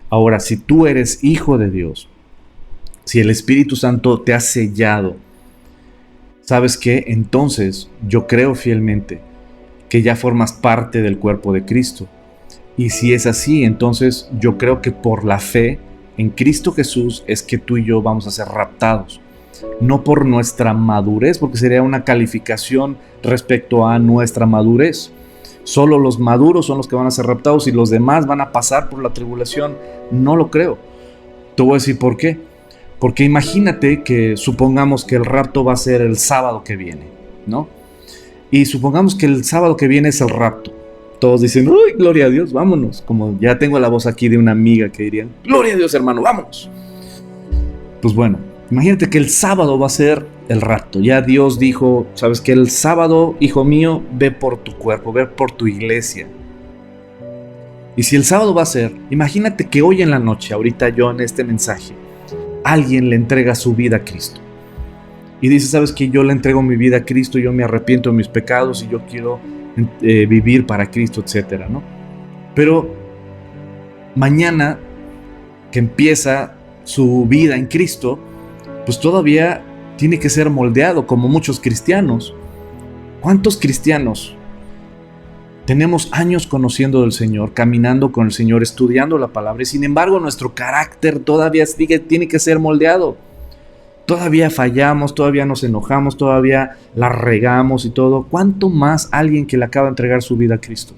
Ahora, si tú eres hijo de Dios, si el Espíritu Santo te ha sellado, ¿sabes qué? Entonces yo creo fielmente que ya formas parte del cuerpo de Cristo. Y si es así, entonces yo creo que por la fe en Cristo Jesús es que tú y yo vamos a ser raptados. No por nuestra madurez, porque sería una calificación respecto a nuestra madurez. Solo los maduros son los que van a ser raptados y los demás van a pasar por la tribulación. No lo creo. Te voy a decir por qué. Porque imagínate que supongamos que el rapto va a ser el sábado que viene, ¿no? Y supongamos que el sábado que viene es el rapto. Todos dicen: ¡uy, gloria a Dios, vámonos! Como ya tengo la voz aquí de una amiga que dirían: ¡gloria a Dios, hermano, vámonos! Pues bueno, imagínate que el sábado va a ser el rapto. Ya Dios dijo: ¿sabes qué? El sábado, hijo mío, ve por tu cuerpo, ve por tu iglesia. Y si el sábado va a ser, imagínate que hoy en la noche, ahorita yo en este mensaje, alguien le entrega su vida a Cristo. Y dice: ¿sabes qué? Yo le entrego mi vida a Cristo, yo me arrepiento de mis pecados y yo quiero vivir para Cristo, etcétera, ¿no? Pero mañana que empieza su vida en Cristo, pues todavía tiene que ser moldeado, como muchos cristianos. ¿Cuántos cristianos tenemos años conociendo del Señor, caminando con el Señor, estudiando la palabra, y sin embargo nuestro carácter todavía tiene que ser moldeado? Todavía fallamos, todavía nos enojamos, todavía la regamos y todo. ¿Cuánto más alguien que le acaba de entregar su vida a Cristo?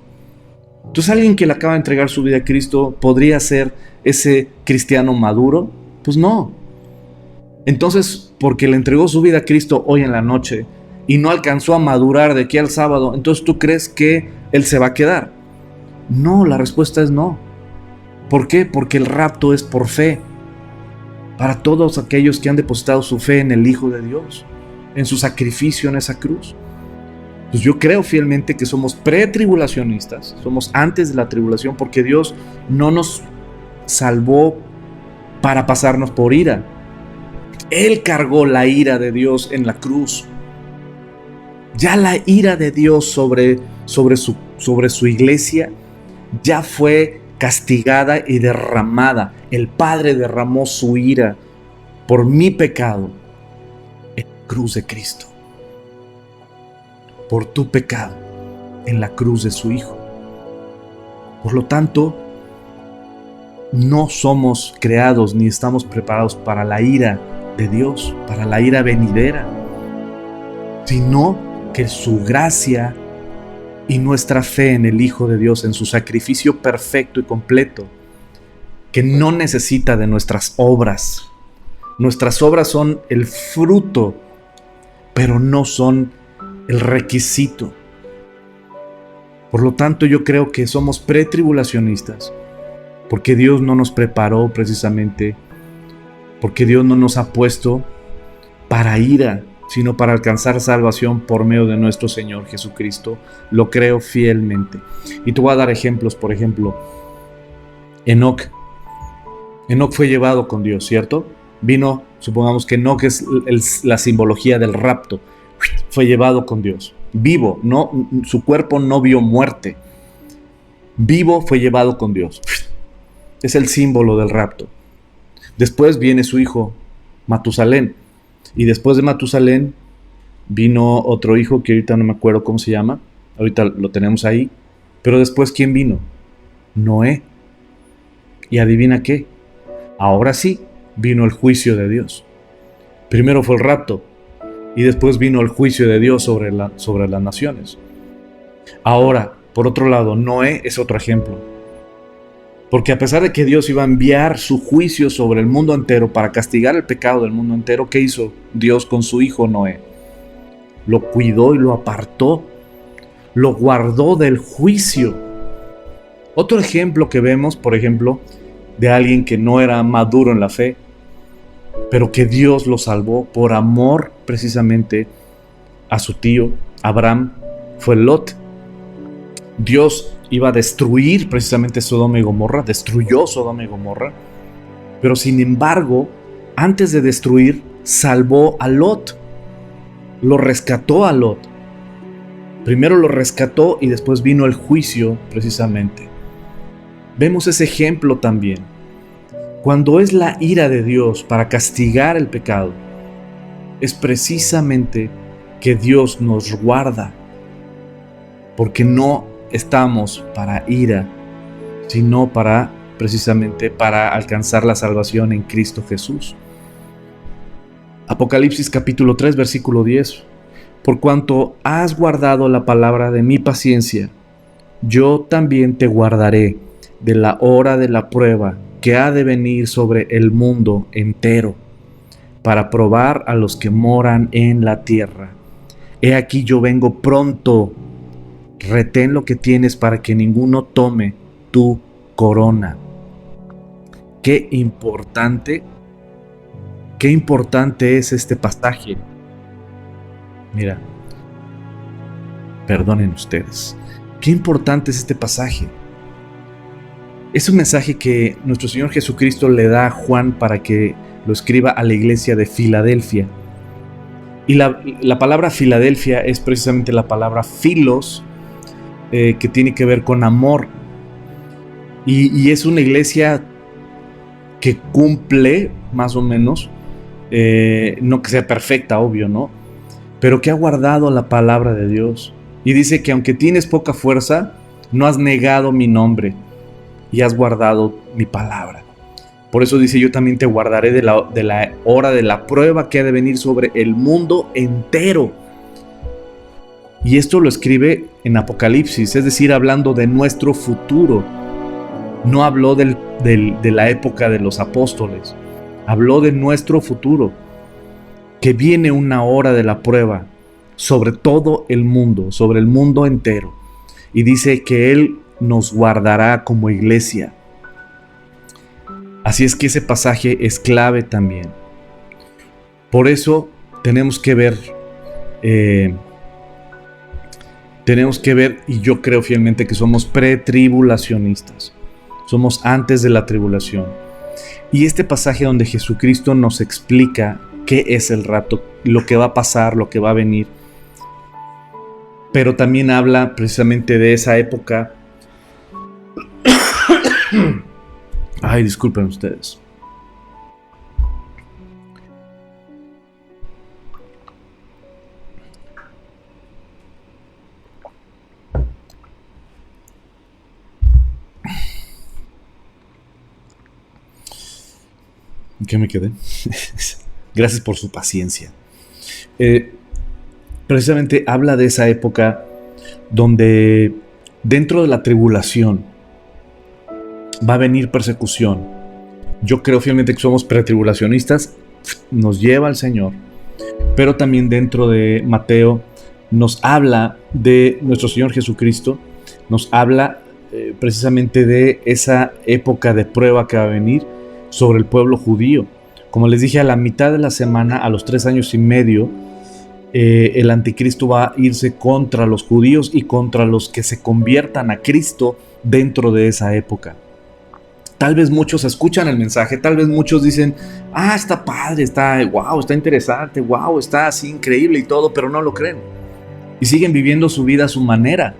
Entonces, alguien que le acaba de entregar su vida a Cristo, ¿podría ser ese cristiano maduro? Pues no. Entonces, porque le entregó su vida a Cristo hoy en la noche y no alcanzó a madurar de aquí al sábado, entonces ¿tú crees que él se va a quedar? No, la respuesta es no. ¿Por qué? Porque el rapto es por fe. Para todos aquellos que han depositado su fe en el Hijo de Dios, en su sacrificio en esa cruz. Pues yo creo fielmente que somos pretribulacionistas, somos antes de la tribulación, porque Dios no nos salvó para pasarnos por ira. Él cargó la ira de Dios en la cruz. Ya la ira de Dios sobre su iglesia ya fue castigada y derramada. El Padre derramó su ira por mi pecado en la cruz de Cristo. Por tu pecado en la cruz de su Hijo. Por lo tanto, no somos creados ni estamos preparados para la ira de Dios, para la ira venidera, sino que su gracia y nuestra fe en el Hijo de Dios, en su sacrificio perfecto y completo, que no necesita de nuestras obras. Nuestras obras son el fruto, pero no son el requisito. Por lo tanto, yo creo que somos pretribulacionistas, porque Dios no nos preparó precisamente, porque Dios no nos ha puesto para ira, sino para alcanzar salvación por medio de nuestro Señor Jesucristo. Lo creo fielmente. Y te voy a dar ejemplos. Por ejemplo, Enoc fue llevado con Dios, ¿cierto? Vino, supongamos que Enoc es la simbología del rapto. Fue llevado con Dios. Vivo, no, su cuerpo no vio muerte. Vivo fue llevado con Dios. Es el símbolo del rapto. Después viene su hijo, Matusalén. Y después de Matusalén vino otro hijo que ahorita no me acuerdo cómo se llama. Ahorita lo tenemos ahí. Pero después, ¿quién vino? Noé. ¿Y adivina qué? Ahora sí, vino el juicio de Dios. Primero fue el rapto. Y después vino el juicio de Dios sobre las naciones. Ahora, por otro lado, Noé es otro ejemplo. Porque a pesar de que Dios iba a enviar su juicio sobre el mundo entero para castigar el pecado del mundo entero, ¿qué hizo Dios con su hijo Noé? Lo cuidó y lo apartó, lo guardó del juicio. Otro ejemplo que vemos, por ejemplo, de alguien que no era maduro en la fe, pero que Dios lo salvó por amor precisamente a su tío Abraham, fue Lot. Dios iba a destruir precisamente Sodoma y Gomorra, destruyó Sodoma y Gomorra, pero sin embargo, antes de destruir, salvó a Lot, lo rescató a Lot. Primero lo rescató y después vino el juicio precisamente. Vemos ese ejemplo también. Cuando es la ira de Dios para castigar el pecado, es precisamente que Dios nos guarda, porque no estamos para ira, sino precisamente para alcanzar la salvación en Cristo Jesús. Apocalipsis capítulo 3, versículo 10. Por cuanto has guardado la palabra de mi paciencia, yo también te guardaré de la hora de la prueba que ha de venir sobre el mundo entero, para probar a los que moran en la tierra. He aquí yo vengo pronto. Retén lo que tienes para que ninguno tome tu corona. Qué importante es este pasaje. Mira, perdonen ustedes. Qué importante es este pasaje. Es un mensaje que nuestro Señor Jesucristo le da a Juan para que lo escriba a la iglesia de Filadelfia. Y la palabra Filadelfia es precisamente la palabra philos, que tiene que ver con amor. Y es una iglesia que cumple, más o menos, no que sea perfecta, obvio, ¿no? Pero que ha guardado la palabra de Dios. Y dice que aunque tienes poca fuerza, no has negado mi nombre y has guardado mi palabra. Por eso dice, yo también te guardaré de la hora de la prueba que ha de venir sobre el mundo entero. Y esto lo escribe en Apocalipsis, es decir, hablando de nuestro futuro. No habló de la época de los apóstoles, habló de nuestro futuro, que viene una hora de la prueba sobre todo el mundo, sobre el mundo entero. Y dice que Él nos guardará como iglesia. Así es que ese pasaje es clave también. Por eso tenemos que ver, y yo creo fielmente que somos pretribulacionistas. Somos antes de la tribulación. Y este pasaje donde Jesucristo nos explica qué es el rapto, lo que va a pasar, lo que va a venir, pero también habla precisamente de esa época. Ay, disculpen ustedes. ¿En qué me quedé? Gracias por su paciencia. Precisamente habla de esa época donde dentro de la tribulación va a venir persecución. Yo creo fielmente que somos pretribulacionistas, nos lleva al Señor, pero también dentro de Mateo nos habla de nuestro Señor Jesucristo, nos habla precisamente de esa época de prueba que va a venir sobre el pueblo judío. Como les dije, a la mitad de la semana, a los 3 años y medio, el anticristo va a irse contra los judíos y contra los que se conviertan a Cristo dentro de esa época. Tal vez muchos escuchan el mensaje, tal vez muchos dicen, está padre, está wow, está interesante, wow, está así increíble y todo, pero no lo creen. Y siguen viviendo su vida a su manera.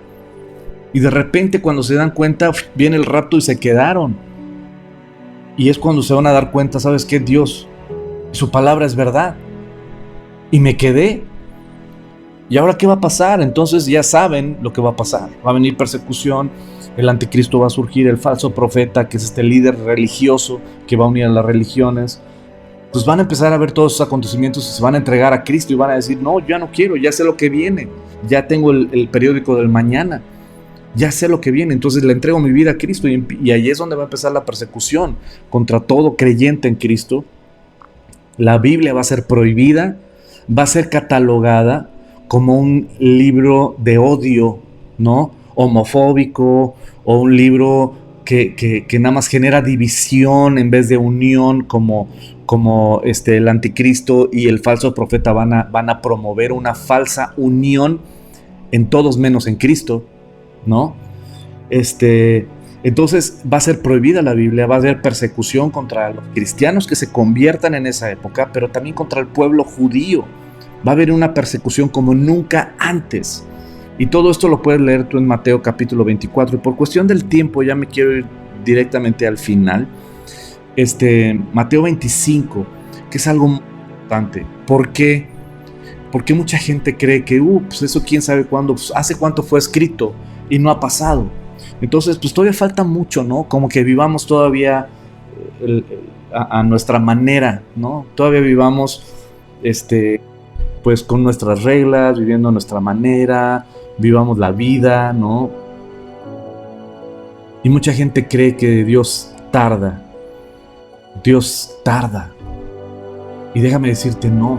Y de repente cuando se dan cuenta, viene el rapto y se quedaron. Y es cuando se van a dar cuenta, ¿sabes qué? Dios, su palabra es verdad. Y me quedé. ¿Y ahora qué va a pasar? Entonces ya saben lo que va a pasar. Va a venir persecución, el anticristo va a surgir, el falso profeta, que es este líder religioso que va a unir a las religiones. Pues van a empezar a ver todos esos acontecimientos y se van a entregar a Cristo y van a decir, no, ya no quiero, ya sé lo que viene. Ya tengo el periódico del mañana. Ya sé lo que viene, entonces le entrego mi vida a Cristo y ahí es donde va a empezar la persecución contra todo creyente en Cristo. La Biblia va a ser prohibida, va a ser catalogada como un libro de odio, ¿no? Homofóbico, o un libro que nada más genera división en vez de unión, como el anticristo y el falso profeta van a promover una falsa unión en todos menos en Cristo, ¿no? Entonces va a ser prohibida la Biblia, va a haber persecución contra los cristianos que se conviertan en esa época, pero también contra el pueblo judío. Va a haber una persecución como nunca antes. Y todo esto lo puedes leer tú en Mateo capítulo 24. Y por cuestión del tiempo ya me quiero ir directamente al final. Mateo 25, que es algo muy importante. ¿Por qué? Porque mucha gente cree que, pues eso quién sabe cuándo, pues hace cuánto fue escrito y no ha pasado. Entonces, pues todavía falta mucho, ¿no? Como que vivamos todavía a nuestra manera, ¿no? Todavía vivamos, pues con nuestras reglas, viviendo a nuestra manera, vivamos la vida, ¿no? Y mucha gente cree que Dios tarda. Dios tarda. Y déjame decirte, no.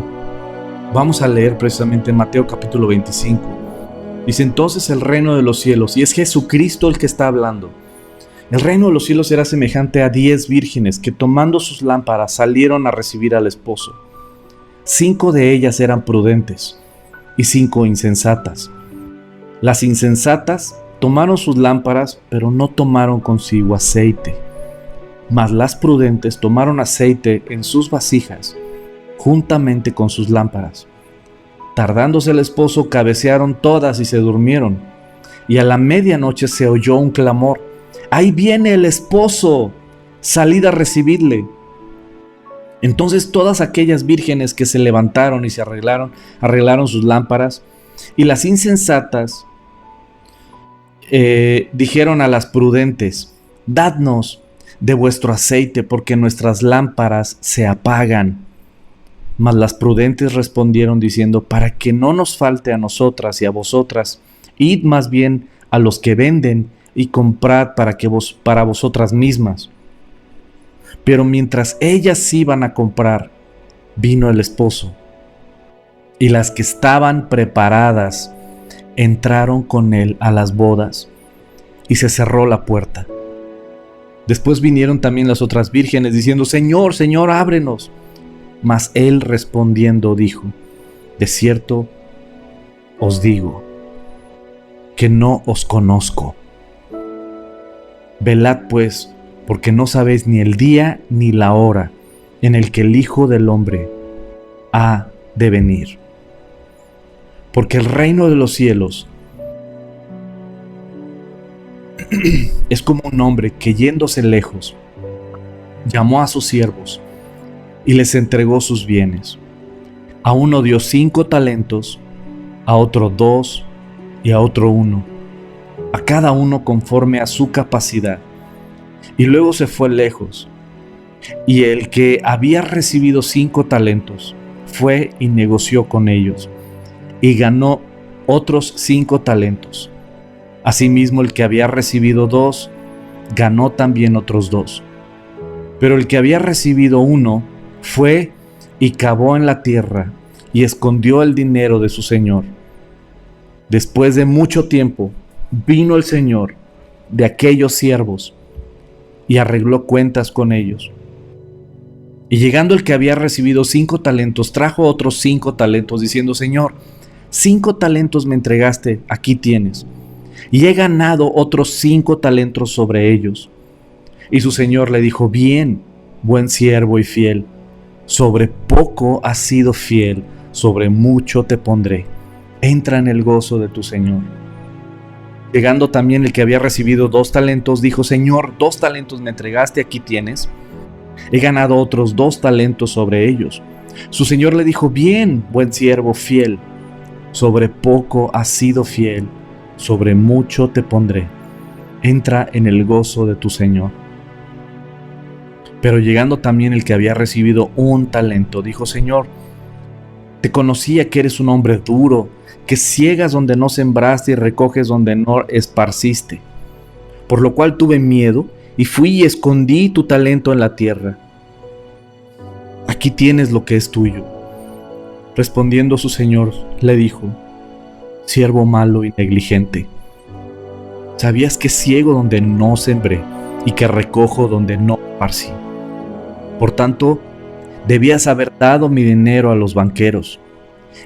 Vamos a leer precisamente en Mateo capítulo 25. Dice, entonces el reino de los cielos, y es Jesucristo el que está hablando. El reino de los cielos será semejante a 10 vírgenes que tomando sus lámparas salieron a recibir al esposo. 5 de ellas eran prudentes y 5 insensatas. Las insensatas tomaron sus lámparas, pero no tomaron consigo aceite. Mas las prudentes tomaron aceite en sus vasijas, juntamente con sus lámparas. Tardándose el esposo, cabecearon todas y se durmieron. Y a la medianoche se oyó un clamor: ¡ahí viene el esposo! ¡Salid a recibirle! Entonces todas aquellas vírgenes que se levantaron y se arreglaron sus lámparas. Y las insensatas dijeron a las prudentes: dadnos de vuestro aceite, porque nuestras lámparas se apagan. Mas las prudentes respondieron diciendo: para que no nos falte a nosotras y a vosotras, id más bien a los que venden y comprad para vosotras mismas. Pero mientras ellas iban a comprar, vino el esposo, y las que estaban preparadas entraron con él a las bodas, y se cerró la puerta. Después vinieron también las otras vírgenes diciendo: Señor, Señor, ábrenos. Mas él respondiendo dijo: de cierto os digo que no os conozco. Velad pues, porque no sabéis ni el día ni la hora en el que el Hijo del Hombre ha de venir. Porque el reino de los cielos es como un hombre que, yéndose lejos, llamó a sus siervos y les entregó sus bienes. A uno dio 5 talentos, a otro 2 y a otro 1, a cada uno conforme a su capacidad. Y luego se fue lejos. Y el que había recibido 5 talentos fue y negoció con ellos, y ganó otros 5 talentos. Asimismo, el que había recibido 2 ganó también otros 2. Pero el que había recibido 1 fue y cavó en la tierra y escondió el dinero de su señor. Después de mucho tiempo vino el señor de aquellos siervos y arregló cuentas con ellos. Y llegando el que había recibido 5 talentos, trajo otros 5 talentos, diciendo: Señor, 5 talentos me entregaste, aquí tienes. Y he ganado otros 5 talentos sobre ellos. Y su señor le dijo: bien, buen siervo y fiel. Sobre poco has sido fiel, sobre mucho te pondré. Entra en el gozo de tu señor. Llegando también el que había recibido 2 talentos, dijo: Señor, 2 talentos me entregaste, aquí tienes. He ganado otros 2 talentos sobre ellos. Su señor le dijo: bien, buen siervo fiel. Sobre poco has sido fiel, sobre mucho te pondré. Entra en el gozo de tu señor. Pero llegando también el que había recibido 1 talento, dijo: Señor, te conocía que eres un hombre duro, que ciegas donde no sembraste y recoges donde no esparciste. Por lo cual tuve miedo y fui y escondí tu talento en la tierra. Aquí tienes lo que es tuyo. Respondiendo su señor, le dijo: siervo malo y negligente, ¿sabías que ciego donde no sembré y que recojo donde no esparcí? Por tanto, debías haber dado mi dinero a los banqueros,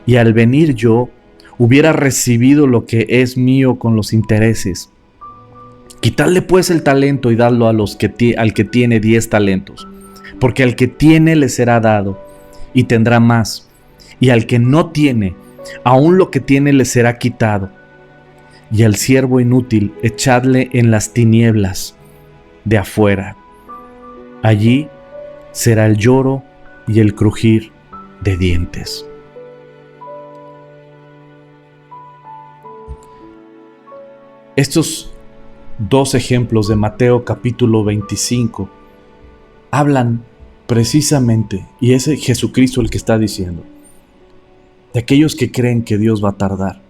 y al venir yo hubiera recibido lo que es mío con los intereses. Quitadle pues el talento y dadlo al que tiene 10 talentos, porque al que tiene le será dado y tendrá más, y al que no tiene, aún lo que tiene le será quitado. Y al siervo inútil echadle en las tinieblas de afuera. Allí será el lloro y el crujir de dientes. Estos 2 ejemplos de Mateo capítulo 25 hablan precisamente, y es Jesucristo el que está diciendo, de aquellos que creen que Dios va a tardar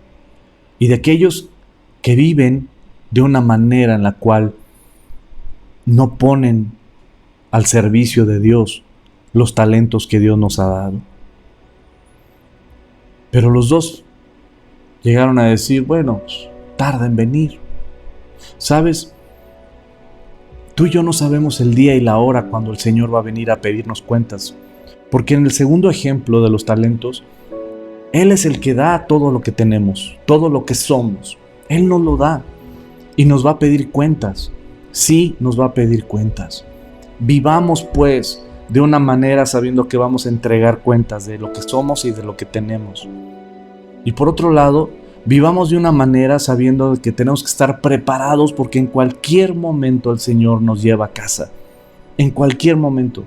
y de aquellos que viven de una manera en la cual no ponen al servicio de Dios los talentos que Dios nos ha dado. Pero los 2 llegaron a decir: bueno, tarda en venir. ¿Sabes? Tú y yo no sabemos el día y la hora cuando el Señor va a venir a pedirnos cuentas, porque en el segundo ejemplo de los talentos, Él es el que da todo lo que tenemos, todo lo que somos. Él nos lo da y nos va a pedir cuentas. Sí, nos va a pedir cuentas. Vivamos pues de una manera sabiendo que vamos a entregar cuentas de lo que somos y de lo que tenemos. Y por otro lado, vivamos de una manera sabiendo que tenemos que estar preparados, porque en cualquier momento el Señor nos lleva a casa. En cualquier momento.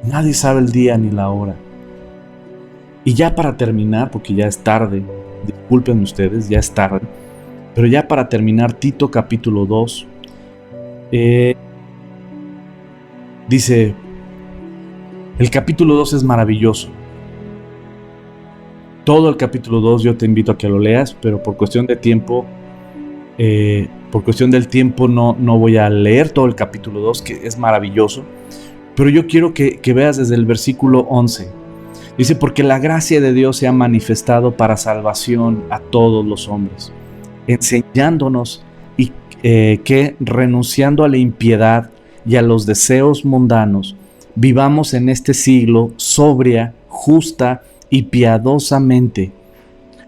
Nadie sabe el día ni la hora. Y ya para terminar, porque ya es tarde, disculpen ustedes, ya es tarde, pero ya para terminar, Tito capítulo 2, dice: El capítulo 2 es maravilloso. Todo el capítulo 2 yo te invito a que lo leas, pero por cuestión de tiempo, no voy a leer todo el capítulo 2, que es maravilloso. Pero yo quiero que veas desde el versículo 11. Dice, porque la gracia de Dios se ha manifestado para salvación a todos los hombres, enseñándonos que renunciando a la impiedad y a los deseos mundanos, vivamos en este siglo sobria, justa y piadosamente,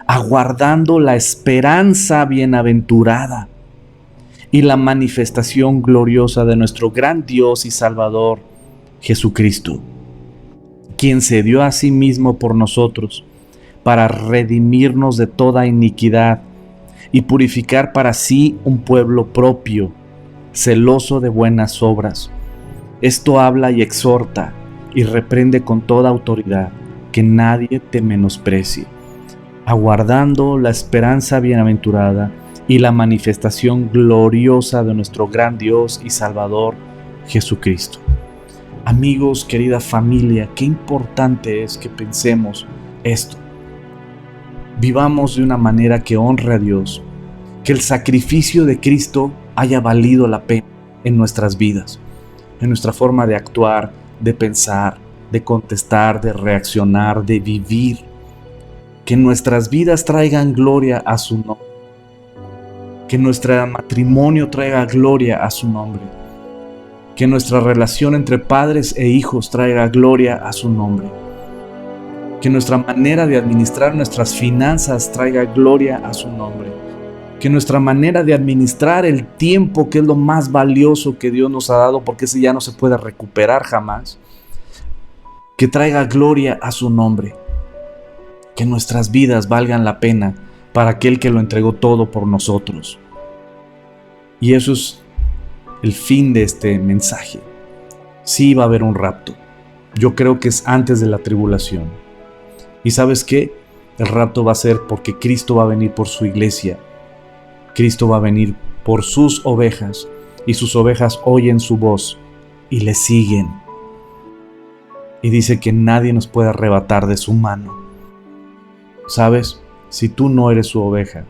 aguardando la esperanza bienaventurada y la manifestación gloriosa de nuestro gran Dios y Salvador, Jesucristo, quien se dio a sí mismo por nosotros para redimirnos de toda iniquidad y purificar para sí un pueblo propio, celoso de buenas obras. Esto habla y exhorta y reprende con toda autoridad, que nadie te menosprecie, aguardando la esperanza bienaventurada y la manifestación gloriosa de nuestro gran Dios y Salvador, Jesucristo. Amigos, querida familia, qué importante es que pensemos esto. Vivamos de una manera que honre a Dios, que el sacrificio de Cristo haya valido la pena en nuestras vidas, en nuestra forma de actuar, de pensar, de contestar, de reaccionar, de vivir. Que nuestras vidas traigan gloria a su nombre. Que nuestro matrimonio traiga gloria a su nombre. Que nuestra relación entre padres e hijos traiga gloria a su nombre. Que nuestra manera de administrar nuestras finanzas traiga gloria a su nombre. Que nuestra manera de administrar el tiempo, que es lo más valioso que Dios nos ha dado, porque ese ya no se puede recuperar jamás, que traiga gloria a su nombre. Que nuestras vidas valgan la pena para aquel que lo entregó todo por nosotros. Y eso es el fin de este mensaje. Sí va a haber un rapto. Yo creo que es antes de la tribulación. ¿Y sabes qué? El rapto va a ser porque Cristo va a venir por su iglesia. Cristo va a venir por sus ovejas, y sus ovejas oyen su voz y le siguen. Y dice que nadie nos puede arrebatar de su mano. ¿Sabes? Si tú no eres su oveja,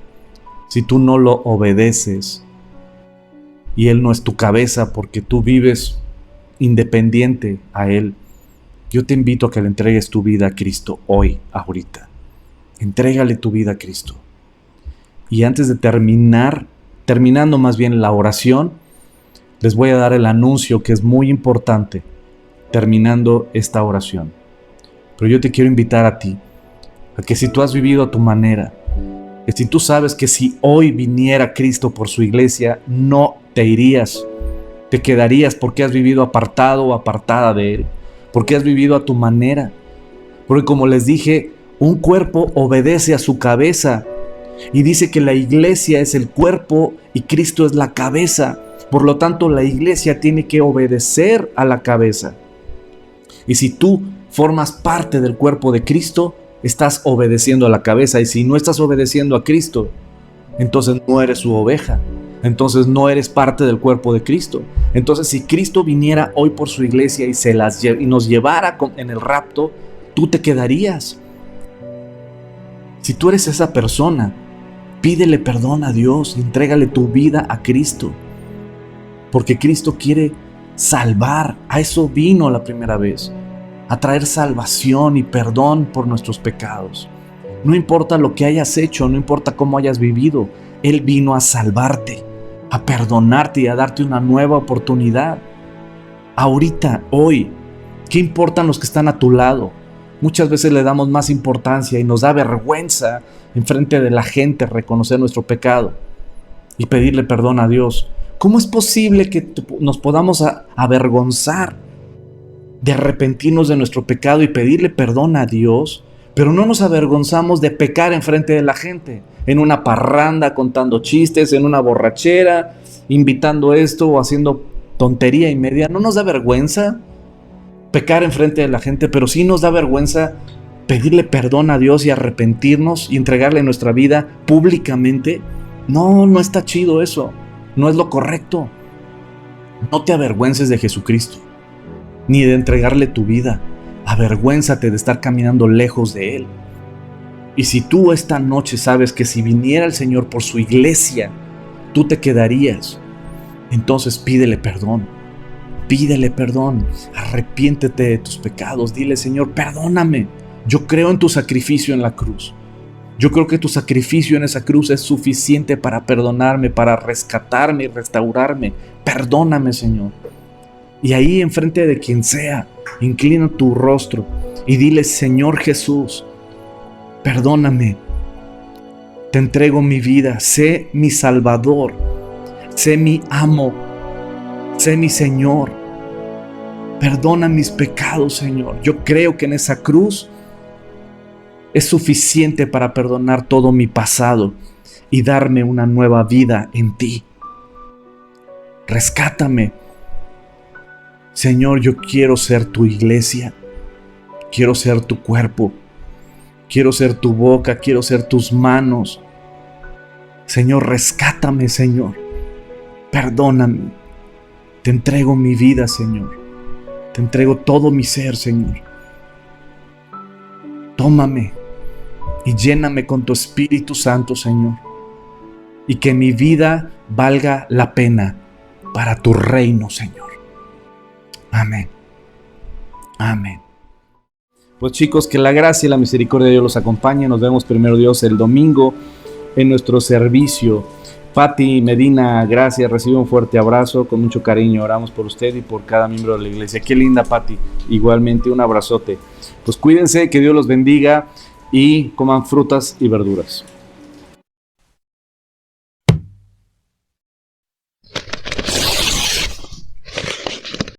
si tú no lo obedeces, y Él no es tu cabeza porque tú vives independiente a Él, yo te invito a que le entregues tu vida a Cristo hoy, ahorita. Entrégale tu vida a Cristo. Y antes de terminando más bien la oración, les voy a dar el anuncio que es muy importante, terminando esta oración. Pero yo te quiero invitar a ti, a que si tú has vivido a tu manera, que si tú sabes que si hoy viniera Cristo por su iglesia, no te irías, te quedarías porque has vivido apartado o apartada de Él, porque has vivido a tu manera. Porque como les dije, un cuerpo obedece a su cabeza, y dice que la iglesia es el cuerpo y Cristo es la cabeza. Por lo tanto, la iglesia tiene que obedecer a la cabeza. Y si tú formas parte del cuerpo de Cristo, estás obedeciendo a la cabeza. Y si no estás obedeciendo a Cristo, entonces no eres su oveja. Entonces no eres parte del cuerpo de Cristo. Entonces si Cristo viniera hoy por su iglesia y nos llevara en el rapto, tú te quedarías. Si tú eres esa persona, pídele perdón a Dios, entrégale tu vida a Cristo. Porque Cristo quiere salvar. A eso vino la primera vez. A traer salvación y perdón por nuestros pecados. No importa lo que hayas hecho, no importa cómo hayas vivido. Él vino a salvarte, a perdonarte y a darte una nueva oportunidad. Ahorita, hoy, ¿qué importan los que están a tu lado? Muchas veces le damos más importancia y nos da vergüenza enfrente de la gente reconocer nuestro pecado y pedirle perdón a Dios. ¿Cómo es posible que nos podamos avergonzar de arrepentirnos de nuestro pecado y pedirle perdón a Dios, pero no nos avergonzamos de pecar enfrente de la gente, en una parranda, contando chistes, en una borrachera, invitando esto o haciendo tontería y media? ¿No nos da vergüenza pecar enfrente de la gente? Pero sí nos da vergüenza pedirle perdón a Dios y arrepentirnos y entregarle nuestra vida públicamente. No está chido eso. No es lo correcto. No te avergüences de Jesucristo, ni de entregarle tu vida. Avergüénzate de estar caminando lejos de Él. Y si tú esta noche sabes que si viniera el Señor por su iglesia, tú te quedarías, entonces pídele perdón. Pídele perdón. Arrepiéntete de tus pecados. Dile: Señor, perdóname. Yo creo en tu sacrificio en la cruz. Yo creo que tu sacrificio en esa cruz es suficiente para perdonarme, para rescatarme y restaurarme. Perdóname, Señor. Y ahí enfrente de quien sea, inclina tu rostro y dile: Señor Jesús, perdóname. Te entrego mi vida. Sé mi Salvador. Sé mi amo. Sé mi Señor. Perdona mis pecados, Señor. Yo creo que en esa cruz es suficiente para perdonar todo mi pasado y darme una nueva vida en ti. Rescátame. Señor, yo quiero ser tu iglesia. Quiero ser tu cuerpo. Quiero ser tu boca. Quiero ser tus manos. Señor, rescátame, Señor. Perdóname. Te entrego mi vida, Señor. Te entrego todo mi ser, Señor. Tómame y lléname con tu Espíritu Santo, Señor. Y que mi vida valga la pena para tu reino, Señor. Amén. Amén. Pues chicos, que la gracia y la misericordia de Dios los acompañe. Nos vemos primero Dios el domingo en nuestro servicio. Pati Medina, gracias. Recibe un fuerte abrazo con mucho cariño. Oramos por usted y por cada miembro de la iglesia. Qué linda, Pati. Igualmente, un abrazote. Pues cuídense, que Dios los bendiga y coman frutas y verduras.